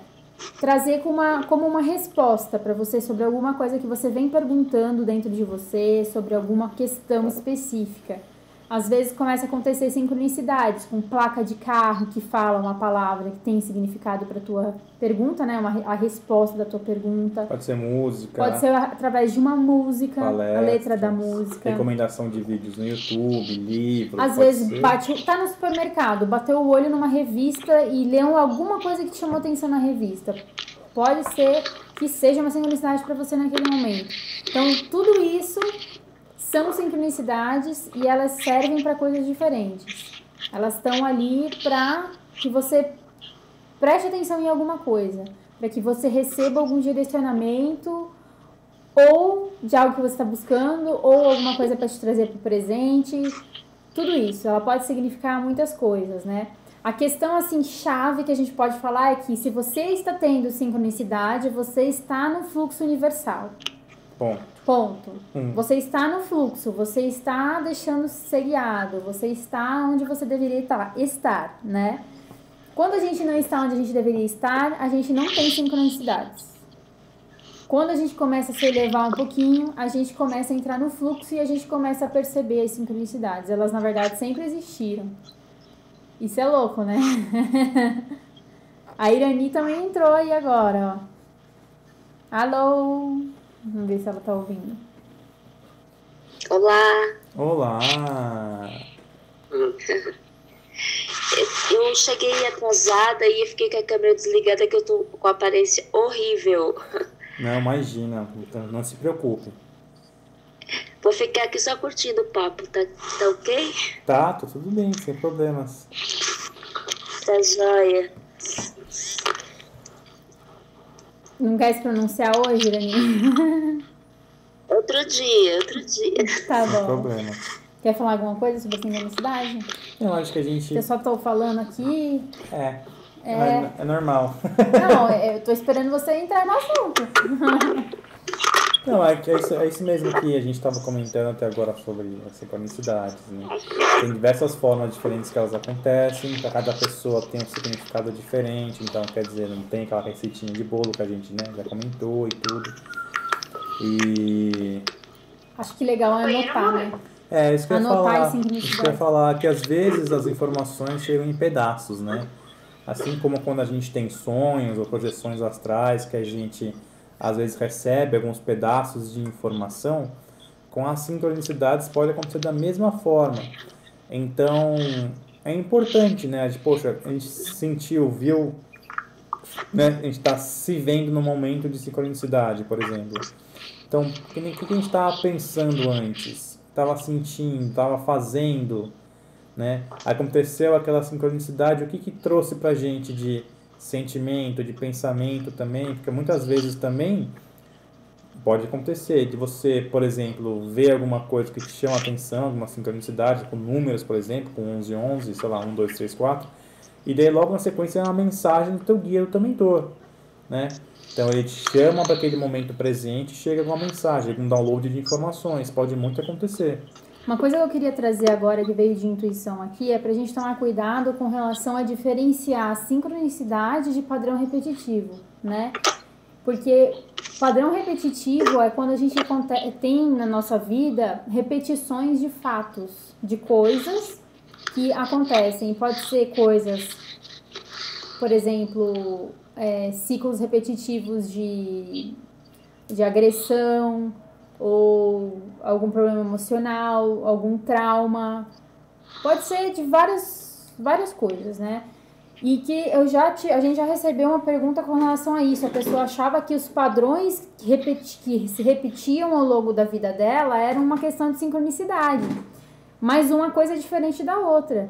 trazer como uma resposta para você sobre alguma coisa que você vem perguntando dentro de você, sobre alguma questão específica. Às vezes começa a acontecer sincronicidades com placa de carro que fala uma palavra que tem significado para tua pergunta, né? A resposta da tua pergunta. Pode ser música. Pode ser através de uma música, palestras, a letra da música. Recomendação de vídeos no YouTube, livros. Às vezes tá no supermercado, bateu o olho numa revista e leu alguma coisa que te chamou atenção na revista. Pode ser que seja uma sincronicidade para você naquele momento. Então, tudo isso são sincronicidades e elas servem para coisas diferentes. Elas estão ali para que você preste atenção em alguma coisa, para que você receba algum direcionamento ou de algo que você está buscando, ou alguma coisa para te trazer para o presente. Tudo isso, ela pode significar muitas coisas, né? A questão, assim, chave que a gente pode falar é que se você está tendo sincronicidade, você está no fluxo universal. Ponto. Você está no fluxo, você está deixando ser guiado, você está onde você deveria estar, né? Quando a gente não está onde a gente deveria estar, a gente não tem sincronicidades. Quando a gente começa a se elevar um pouquinho, a gente começa a entrar no fluxo e a gente começa a perceber as sincronicidades. Elas, na verdade, sempre existiram. Isso é louco, né? A Irani também entrou aí agora, ó. Alô? Vamos ver se ela tá ouvindo. Olá. Olá. Eu cheguei atrasada e fiquei com a câmera desligada, que eu tô com a aparência horrível. Não, imagina. Não se preocupe. Vou ficar aqui só curtindo o papo, tá ok? Tá tudo bem, sem problemas. Tá joia. Não quer se pronunciar hoje, Irani? Outro dia. Tá Sem bom. problema. Quer falar alguma coisa sobre a sincronicidade? Eu acho que a gente... Eu só tô falando aqui. É normal. Não, eu tô esperando você entrar no assunto. Não, é isso mesmo que a gente estava comentando até agora sobre as sincronicidades, né? Tem diversas formas diferentes que elas acontecem, para cada pessoa tem um significado diferente, então quer dizer, não tem aquela receitinha de bolo que a gente, né, já comentou e tudo. E... Acho que legal é anotar, né? Isso que eu ia Anotar falar. as sincronicidades. Isso que eu ia falar, que às vezes as informações chegam em pedaços, né? Assim como quando a gente tem sonhos ou projeções astrais, que a gente às vezes recebe alguns pedaços de informação, com as sincronicidades pode acontecer da mesma forma. Então, é importante, né? Poxa, a gente sentiu, viu, né? A gente está se vendo no momento de sincronicidade, por exemplo. Então, o que a gente estava pensando antes? Estava sentindo, estava fazendo, né? Aconteceu aquela sincronicidade, o que trouxe pra gente de sentimento, de pensamento também? Porque muitas vezes também pode acontecer de você, por exemplo, ver alguma coisa que te chama a atenção, alguma sincronicidade, com números, por exemplo, com 11, sei lá, 1, 2, 3, 4, e daí logo na sequência é uma mensagem do teu guia, do teu mentor, né? Então ele te chama para aquele momento presente e chega com uma mensagem, um download de informações, pode muito acontecer. Uma coisa que eu queria trazer agora, que veio de intuição aqui, é pra gente tomar cuidado com relação a diferenciar a sincronicidade de padrão repetitivo, né? Porque padrão repetitivo é quando a gente tem na nossa vida repetições de fatos, de coisas que acontecem. Pode ser coisas, por exemplo, ciclos repetitivos de agressão, ou algum problema emocional, algum trauma. Pode ser de várias coisas, né? E que a gente já recebeu uma pergunta com relação a isso. A pessoa achava que os padrões que se repetiam ao longo da vida dela eram uma questão de sincronicidade. Mas uma coisa é diferente da outra.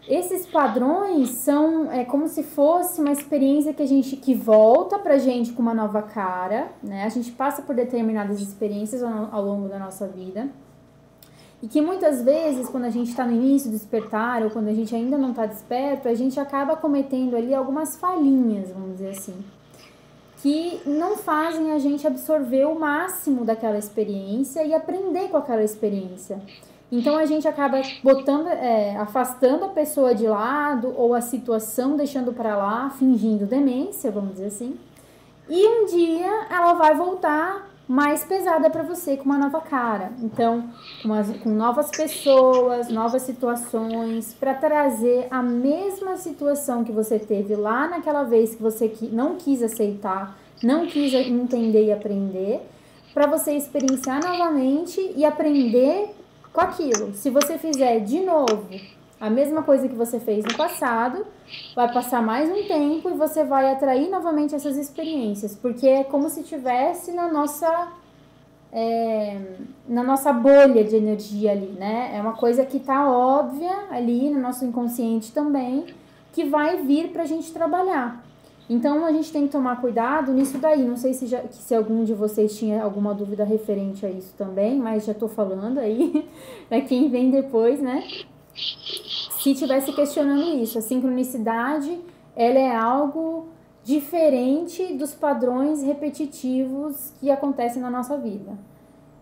Esses padrões são como se fosse uma experiência que volta pra gente com uma nova cara, né? A gente passa por determinadas experiências ao longo da nossa vida. E que muitas vezes, quando a gente está no início do despertar, ou quando a gente ainda não está desperto, a gente acaba cometendo ali algumas falhinhas, vamos dizer assim, que não fazem a gente absorver o máximo daquela experiência e aprender com aquela experiência. Então a gente acaba afastando a pessoa de lado, ou a situação deixando para lá, fingindo demência, vamos dizer assim. E um dia ela vai voltar mais pesada para você, com uma nova cara. Então, com novas pessoas, novas situações, para trazer a mesma situação que você teve lá naquela vez que você não quis aceitar, não quis entender e aprender, para você experienciar novamente e aprender com aquilo. Se você fizer de novo a mesma coisa que você fez no passado, vai passar mais um tempo e você vai atrair novamente essas experiências, porque é como se estivesse na nossa bolha de energia ali, né? É uma coisa que tá óbvia ali no nosso inconsciente também, que vai vir pra gente trabalhar. Então a gente tem que tomar cuidado nisso daí. Não sei se algum de vocês tinha alguma dúvida referente a isso também, mas já tô falando aí pra quem vem depois, né? Se estivesse questionando isso, a sincronicidade, ela é algo diferente dos padrões repetitivos que acontecem na nossa vida.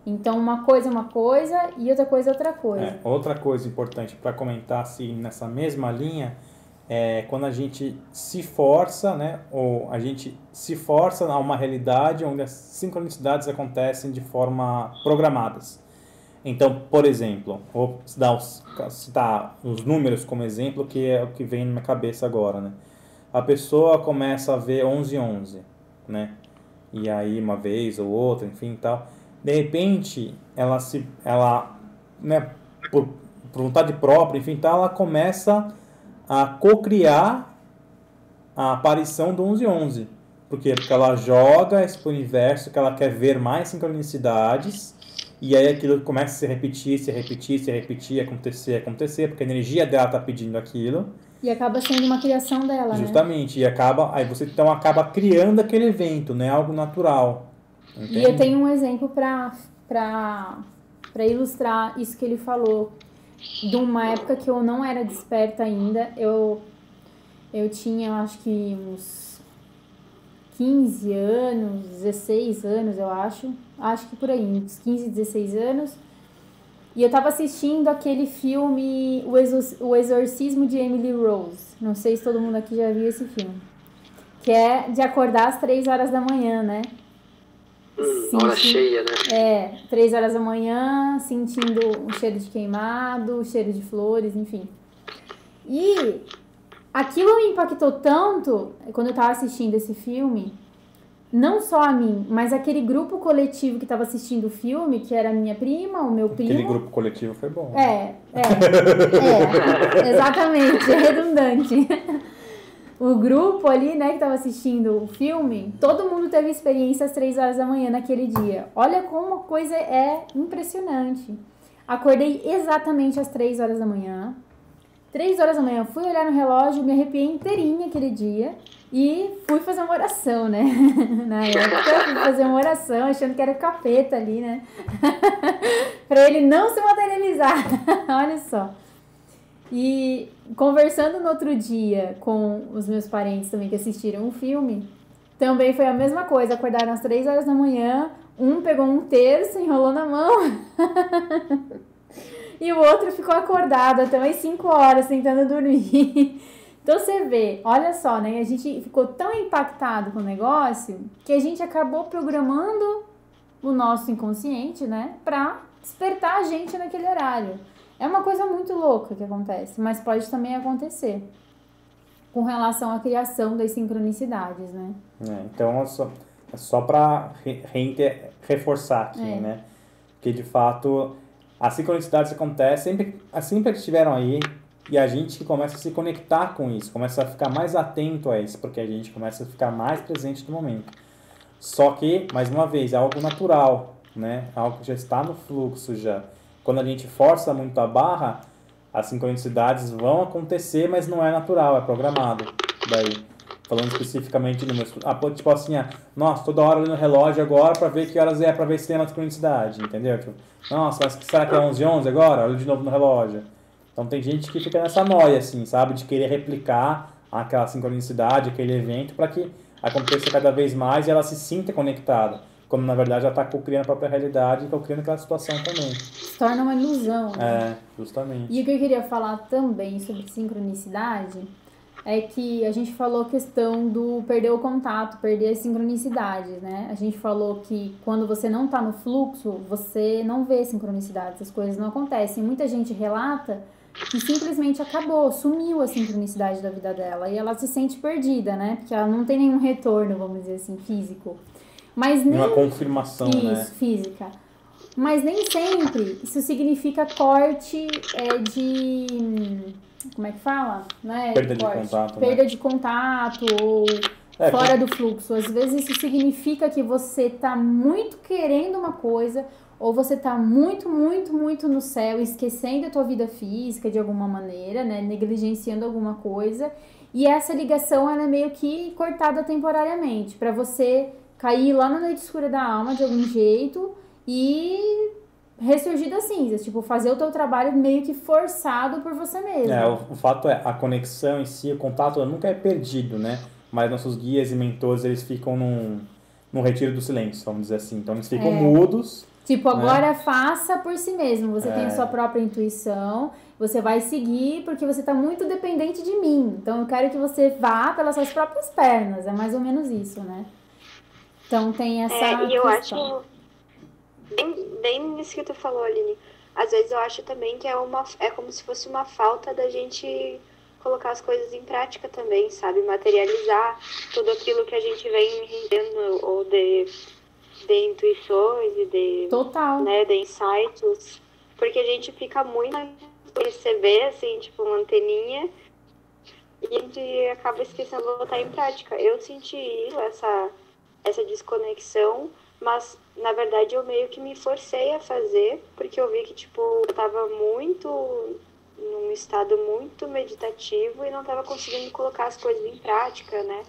Então, uma coisa é uma coisa e outra coisa é outra coisa. Outra coisa importante para comentar, assim, nessa mesma linha, é quando a gente se força, né, ou a gente se força a uma realidade onde as sincronicidades acontecem de forma programadas. Então, por exemplo, vou citar os números como exemplo, que é o que vem na minha cabeça agora, né? A pessoa começa a ver 1111, né? E aí, uma vez ou outra, enfim, tal. De repente, ela né, por vontade própria, enfim, tal, ela começa a cocriar a aparição do 1111. Por quê? Porque ela joga isso para o universo, que ela quer ver mais sincronicidades. E aí aquilo começa a se repetir, acontecer, porque a energia dela está pedindo aquilo. E acaba sendo uma criação dela, justamente, né? Aí você então acaba criando aquele evento, né? Algo natural. Entende? E eu tenho um exemplo para ilustrar isso que ele falou. De uma época que eu não era desperta ainda, eu tinha, acho que uns 15 anos, 16 anos, eu acho que por aí, uns 15, 16 anos, e eu tava assistindo aquele filme O Exorcismo de Emily Rose, não sei se todo mundo aqui já viu esse filme, que é de acordar às 3 horas da manhã, né? Hora cheia, né? 3 horas da manhã, sentindo o cheiro de queimado, o cheiro de flores, enfim. E aquilo me impactou tanto, quando eu tava assistindo esse filme, não só a mim, mas aquele grupo coletivo que estava assistindo o filme, que era a minha prima, o meu primo. Aquele grupo coletivo foi bom. Exatamente, é redundante. O grupo ali, né, que estava assistindo o filme, todo mundo teve experiência às 3 horas da manhã naquele dia. Olha como a coisa é impressionante. Acordei exatamente às 3 horas da manhã. 3 horas da manhã, fui olhar no relógio, me arrepiei inteirinha aquele dia e fui fazer uma oração, né? Na época, fui fazer uma oração, achando que era o capeta ali, né? Pra ele não se materializar. Olha só. E conversando no outro dia com os meus parentes também que assistiram o filme, também foi a mesma coisa. Acordaram às 3 horas da manhã, um pegou um terço, enrolou na mão e o outro ficou acordado até umas 5 horas tentando dormir. Então você vê, olha só, né? A gente ficou tão impactado com o negócio que a gente acabou programando o nosso inconsciente, né? Pra despertar a gente naquele horário. É uma coisa muito louca que acontece, mas pode também acontecer com relação à criação das sincronicidades, né? Então é só para reforçar aqui, né? Que de fato as sincronicidades acontecem, sempre estiveram aí, e a gente começa a se conectar com isso, começa a ficar mais atento a isso, porque a gente começa a ficar mais presente no momento. Só que, mais uma vez, é algo natural, né? Algo que já está no fluxo já. Quando a gente força muito a barra, as sincronicidades vão acontecer, mas não é natural, é programado. Daí. falando especificamente de números. Tipo assim, nossa, toda hora olhando no relógio agora pra ver que horas é, pra ver se tem uma sincronicidade, entendeu? Tipo, nossa, mas será que é 11h11 agora? Olha de novo no relógio. Então tem gente que fica nessa noia, assim, sabe? De querer replicar aquela sincronicidade, aquele evento, pra que aconteça cada vez mais e ela se sinta conectada. Como, na verdade, ela está co-criando a própria realidade e co-criando aquela situação também. Se torna uma ilusão. Né? Justamente. E o que eu queria falar também sobre sincronicidade é que a gente falou a questão do perder o contato, perder as sincronicidades, né? A gente falou que quando você não está no fluxo, você não vê sincronicidades, as coisas não acontecem. Muita gente relata que simplesmente acabou, sumiu a sincronicidade da vida dela e ela se sente perdida, né? Porque ela não tem nenhum retorno, vamos dizer assim, físico. Mas nem... Uma confirmação, isso, né? Isso, física. Mas nem sempre isso significa corte de... Como é que fala? Não é perda corte. De contato. Perda né? de contato ou fora do fluxo. Às vezes isso significa que você tá muito querendo uma coisa ou você tá muito, muito, muito no céu, esquecendo a tua vida física de alguma maneira, né? Negligenciando alguma coisa. E essa ligação, ela é meio que cortada temporariamente, para você cair lá na noite escura da alma de algum jeito e ressurgir das cinzas, tipo, fazer o teu trabalho meio que forçado por você mesmo. O fato é, a conexão em si, o contato nunca é perdido, né? Mas nossos guias e mentores, eles ficam num retiro do silêncio, vamos dizer assim. Então, eles ficam mudos. Tipo, agora faça por si mesmo. Você tem a sua própria intuição, você vai seguir porque você tá muito dependente de mim. Então, eu quero que você vá pelas suas próprias pernas. É mais ou menos isso, né? Então, tem essa e eu questão. acho, bem nisso que tu falou, Aline, às vezes eu acho também que é como se fosse uma falta da gente colocar as coisas em prática também, sabe? Materializar tudo aquilo que a gente vem rendendo ou de intuições e de, Total. Né, de insights, porque a gente fica muito a receber, assim, tipo, uma anteninha e a gente acaba esquecendo de botar em prática. Eu senti essa desconexão, mas na verdade eu meio que me forcei a fazer, porque eu vi que, tipo, eu tava num estado muito meditativo e não tava conseguindo colocar as coisas em prática, né?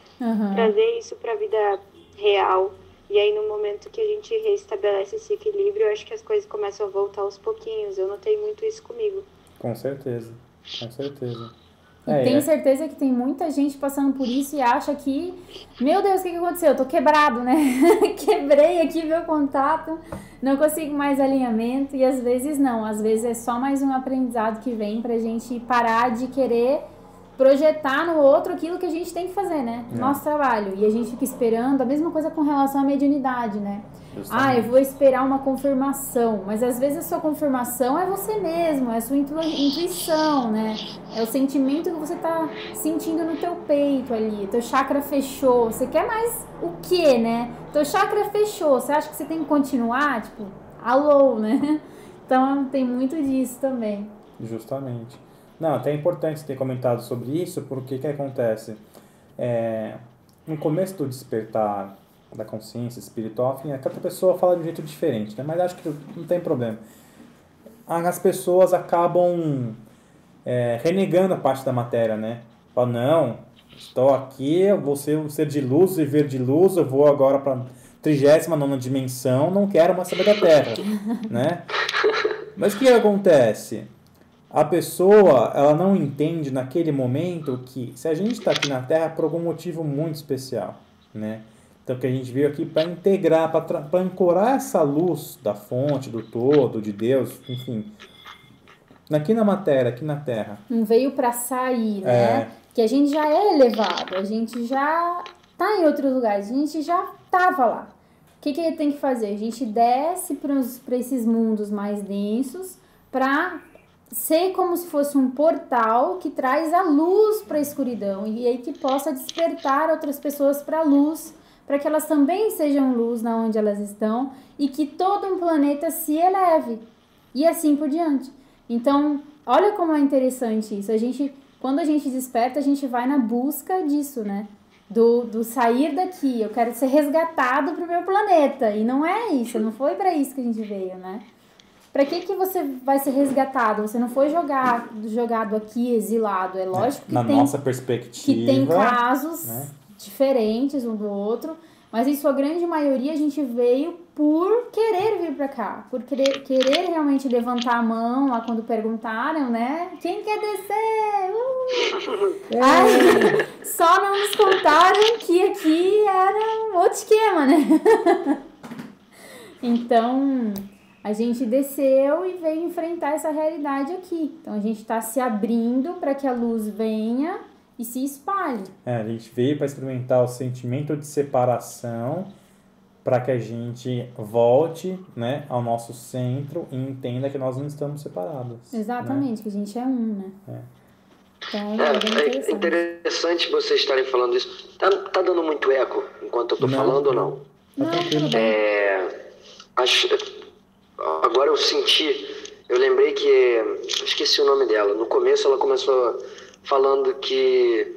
Trazer isso pra vida real. E aí, no momento que a gente restabelece esse equilíbrio, eu acho que as coisas começam a voltar aos pouquinhos. Eu notei muito isso comigo. Com certeza. E tenho certeza que tem muita gente passando por isso e acha que, meu Deus, o que aconteceu? Eu tô quebrado, né? Quebrei aqui meu contato, não consigo mais alinhamento. E às vezes não, às vezes é só mais um aprendizado que vem pra gente parar de querer projetar no outro aquilo que a gente tem que fazer, né? Nosso trabalho. E a gente fica esperando a mesma coisa com relação à mediunidade, né? Justamente. Eu vou esperar uma confirmação. Mas às vezes a sua confirmação é você mesmo, é a sua intuição, né? É o sentimento que você tá sentindo no teu peito ali. Teu chakra fechou. Você quer mais o quê, né? Teu chakra fechou. Você acha que você tem que continuar? Tipo, alô, né? Então tem muito disso também. Justamente. Não, até é importante você ter comentado sobre isso, porque o que acontece? No começo do despertar da consciência espiritual, enfim, cada pessoa fala de um jeito diferente, né? Mas acho que não tem problema. As pessoas acabam renegando a parte da matéria, né? Falam, não, estou aqui, eu vou ser um ser de luz, viver de luz, eu vou agora para a 39ª dimensão, não quero mais saber da Terra, né? Mas o que acontece? A pessoa, ela não entende naquele momento que se a gente está aqui na Terra por algum motivo muito especial, né? Então, que a gente veio aqui para integrar, para ancorar essa luz da fonte, do todo, de Deus, enfim, aqui na matéria, aqui na Terra. Não veio para sair, né? Que a gente já é elevado, a gente já tá em outros lugares, a gente já tava lá. O que ele tem que fazer? A gente desce para esses mundos mais densos para ser como se fosse um portal que traz a luz para a escuridão e aí que possa despertar outras pessoas para a luz, para que elas também sejam luz na onde elas estão e que todo um planeta se eleve e assim por diante. Então, olha como é interessante isso. Quando a gente desperta, a gente vai na busca disso, né? Do sair daqui. Eu quero ser resgatado para o meu planeta. E não é isso, não foi para isso que a gente veio, né? Para que você vai ser resgatado? Você não foi jogado aqui, exilado. É lógico que na nossa perspectiva, que tem casos, né? diferentes um do outro, mas em sua grande maioria a gente veio por querer vir pra cá, por querer realmente levantar a mão lá quando perguntaram, né? Quem quer descer? Aí, só não nos contaram que aqui era um outro esquema, né? Então, a gente desceu e veio enfrentar essa realidade aqui. Então, a gente está se abrindo para que a luz venha e se espalhe. A gente veio para experimentar o sentimento de separação, para que a gente volte, né, ao nosso centro e entenda que nós não estamos separados. Exatamente, né? Que a gente é um, né? Então, é interessante vocês estarem falando isso. Tá dando muito eco enquanto eu tô falando ou não? Não, agora eu lembrei que, esqueci o nome dela. No começo ela começou falando que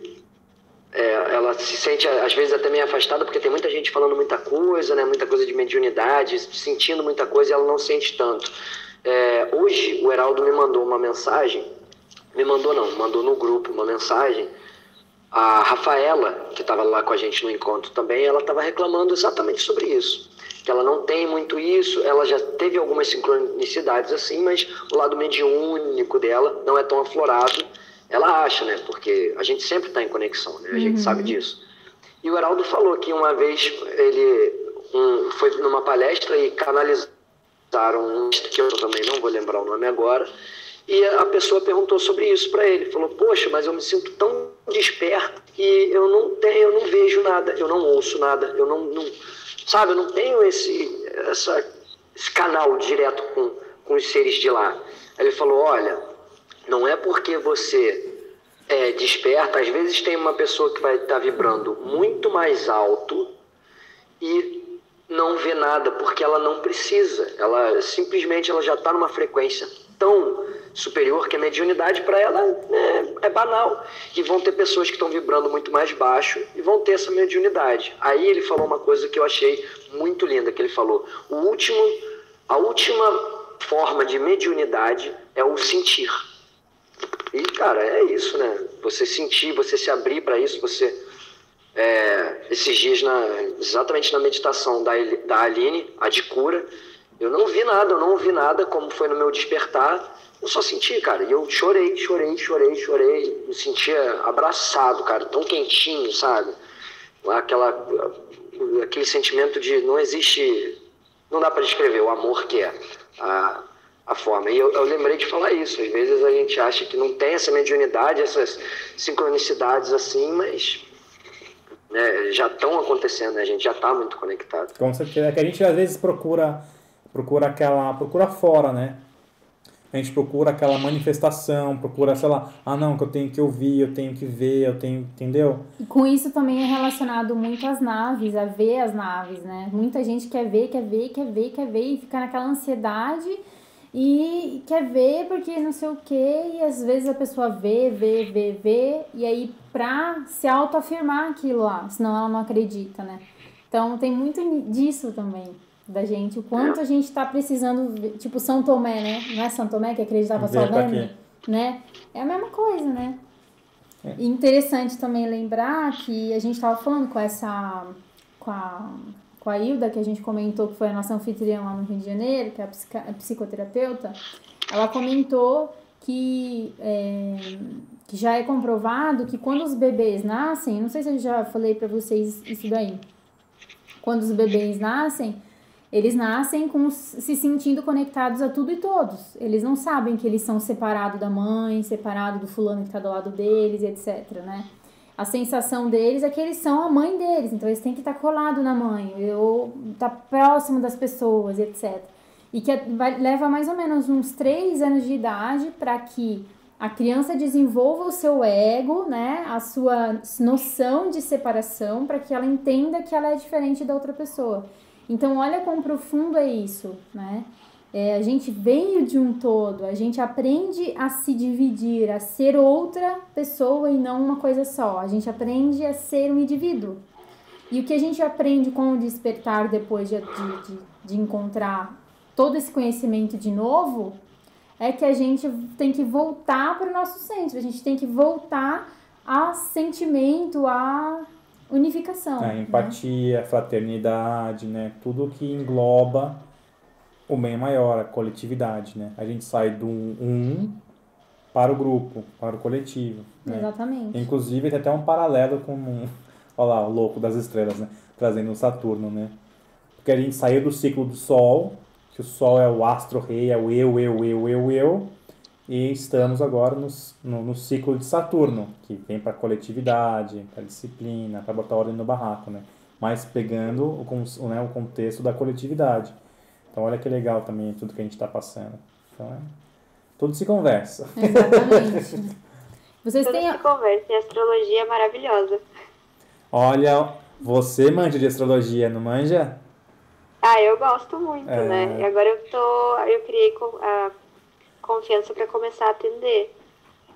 ela se sente às vezes até meio afastada, porque tem muita gente falando muita coisa, né? Muita coisa de mediunidade, sentindo muita coisa, e ela não sente tanto. Hoje o Heraldo me mandou uma mensagem, mandou no grupo uma mensagem. A Rafaela, que estava lá com a gente no encontro também, ela estava reclamando exatamente sobre isso, que ela não tem muito isso. Ela já teve algumas sincronicidades assim, mas o lado mediúnico dela não é tão aflorado. Ela acha, né? Porque a gente sempre está em conexão, né? A gente sabe disso. E o Heraldo falou que uma vez ele foi numa palestra e canalizaram que eu também não vou lembrar o nome agora, e a pessoa perguntou sobre isso para ele. Falou: poxa, mas eu me sinto tão desperto e eu não vejo nada, eu não ouço nada, eu não sabe, eu não tenho esse canal direto com os seres de lá. Aí ele falou: olha, não é porque você desperta, às vezes tem uma pessoa que vai estar vibrando muito mais alto e não vê nada, porque ela não precisa. Ela simplesmente já está numa frequência tão superior que a mediunidade para ela é banal. E vão ter pessoas que estão vibrando muito mais baixo e vão ter essa mediunidade. Aí ele falou uma coisa que eu achei muito linda, que ele falou: a última forma de mediunidade é o sentir. E, cara, é isso, né? Você sentir, você se abrir para isso. Esses dias, exatamente na meditação da Aline, a de cura, eu não ouvi nada, como foi no meu despertar. Eu só senti, cara, e eu chorei, me sentia abraçado, cara, tão quentinho, sabe? Aquele sentimento de não dá para descrever o amor que é a forma. E eu lembrei de falar isso. Às vezes a gente acha que não tem essa mediunidade, essas sincronicidades assim, mas já estão acontecendo, né? A gente já está muito conectado. Com certeza. É que a gente às vezes procura fora, né? A gente procura aquela manifestação, procura, sei lá, não, que eu tenho que ouvir, eu tenho que ver, entendeu? E com isso também é relacionado muito às naves, a ver as naves, né? Muita gente quer ver, e fica naquela ansiedade e quer ver porque não sei o quê, e às vezes a pessoa vê, e aí pra se autoafirmar aquilo lá, senão ela não acredita, né? Então tem muito disso também. Da gente, o quanto a gente tá precisando, tipo São Tomé, né? Não é São Tomé que acreditava só vendo, né? É a mesma coisa, né? E interessante também lembrar que a gente tava falando com a Hilda, que a gente comentou, que foi a nossa anfitriã lá no Rio de Janeiro, que é a psicoterapeuta. Ela comentou que já é comprovado que quando os bebês nascem, não sei se eu já falei pra vocês isso daí, quando os bebês nascem, eles nascem se sentindo conectados a tudo e todos. Eles não sabem que eles são separados da mãe, separados do fulano que está do lado deles, etc, né? A sensação deles é que eles são a mãe deles, então eles têm que estar colados na mãe, ou estar próximo das pessoas, etc. E que leva mais ou menos uns 3 anos de idade para que a criança desenvolva o seu ego, né? A sua noção de separação, para que ela entenda que ela é diferente da outra pessoa. Então, olha quão profundo é isso, né? A gente veio de um todo, a gente aprende a se dividir, a ser outra pessoa e não uma coisa só. A gente aprende a ser um indivíduo. E o que a gente aprende com o despertar depois de encontrar todo esse conhecimento de novo é que a gente tem que voltar para o nosso centro, a gente tem que voltar a sentimento, a unificação. A empatia, fraternidade, né? Tudo que engloba o bem maior, a coletividade, né? A gente sai do para o grupo, para o coletivo, né? Exatamente. Inclusive, tem até um paralelo com, olha lá, o louco das estrelas, né? Trazendo o Saturno, né? Porque a gente saiu do ciclo do Sol, que o Sol é o astro-rei, é o eu, e estamos agora no ciclo de Saturno, que vem para a coletividade, para a disciplina, para botar ordem no barraco, né? Mas pegando o contexto da coletividade. Então, olha que legal também tudo que a gente está passando. Então, tudo se conversa. Exatamente. Vocês Tudo têm... se conversa e a astrologia é maravilhosa. Olha, você manja de astrologia, não manja? Ah, eu gosto muito, né? E agora eu criei a confiança para começar a atender.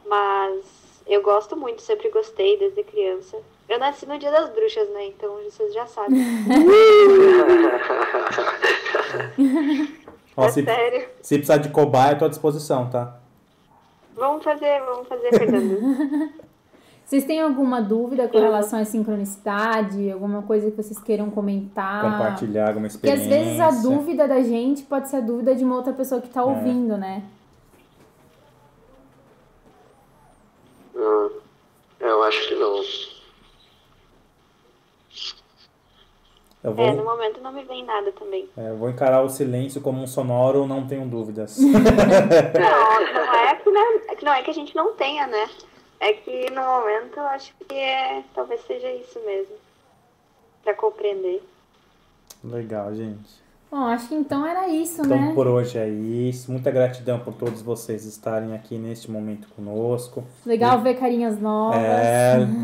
Mas eu gosto muito, sempre gostei desde criança. Eu nasci no Dia das Bruxas, né? Então vocês já sabem. Ó, Sério. se precisar de cobaia, eu tô à disposição, tá? Vamos fazer, Fernando. Vocês têm alguma dúvida com relação à sincronicidade? Alguma coisa que vocês queiram comentar? Compartilhar alguma Porque experiência. às vezes a dúvida da gente pode ser a dúvida de uma outra pessoa que tá ouvindo, né? Eu acho que não. No momento não me vem nada também. Eu vou encarar o silêncio como um sonoro, não tenho dúvidas. Não é que a gente não tenha, né? É que no momento eu acho que talvez seja isso mesmo. Pra compreender. Legal, gente. Bom, acho que então era isso, Então, né? por hoje é isso. Muita gratidão por todos vocês estarem aqui neste momento conosco. Legal ver carinhas novas.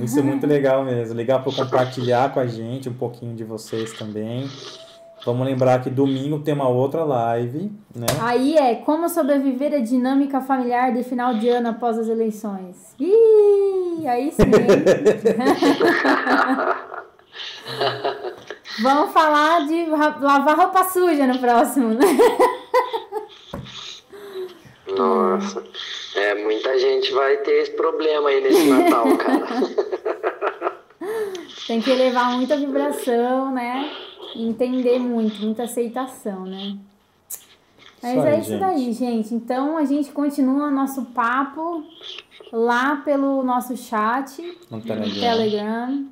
Isso é muito legal mesmo. Legal por compartilhar com a gente um pouquinho de vocês também. Vamos lembrar que domingo tem uma outra live, né? Aí como sobreviver a dinâmica familiar de final de ano após as eleições. Ih, aí sim, hein? Vamos falar de lavar roupa suja no próximo, né? Nossa, muita gente vai ter esse problema aí nesse Natal, cara. Tem que elevar muita vibração, né? E entender muita aceitação, né? Mas é isso daí, gente. Então a gente continua nosso papo lá pelo nosso chat No Telegram.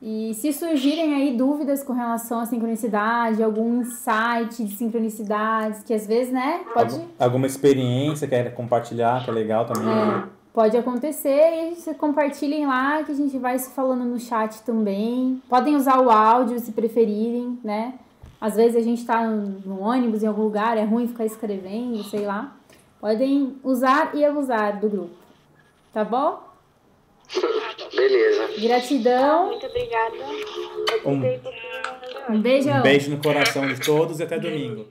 E se surgirem aí dúvidas com relação à sincronicidade, algum insight de sincronicidades, que às vezes, né, pode... Alguma experiência que quer compartilhar, que é legal também. Pode acontecer e vocês compartilhem lá, que a gente vai se falando no chat também. Podem usar o áudio se preferirem, né? Às vezes a gente tá no ônibus em algum lugar, é ruim ficar escrevendo, sei lá. Podem usar e abusar do grupo. Tá bom? Beleza. Gratidão. Muito obrigada. Um beijão. Um beijo no coração de todos e até domingo.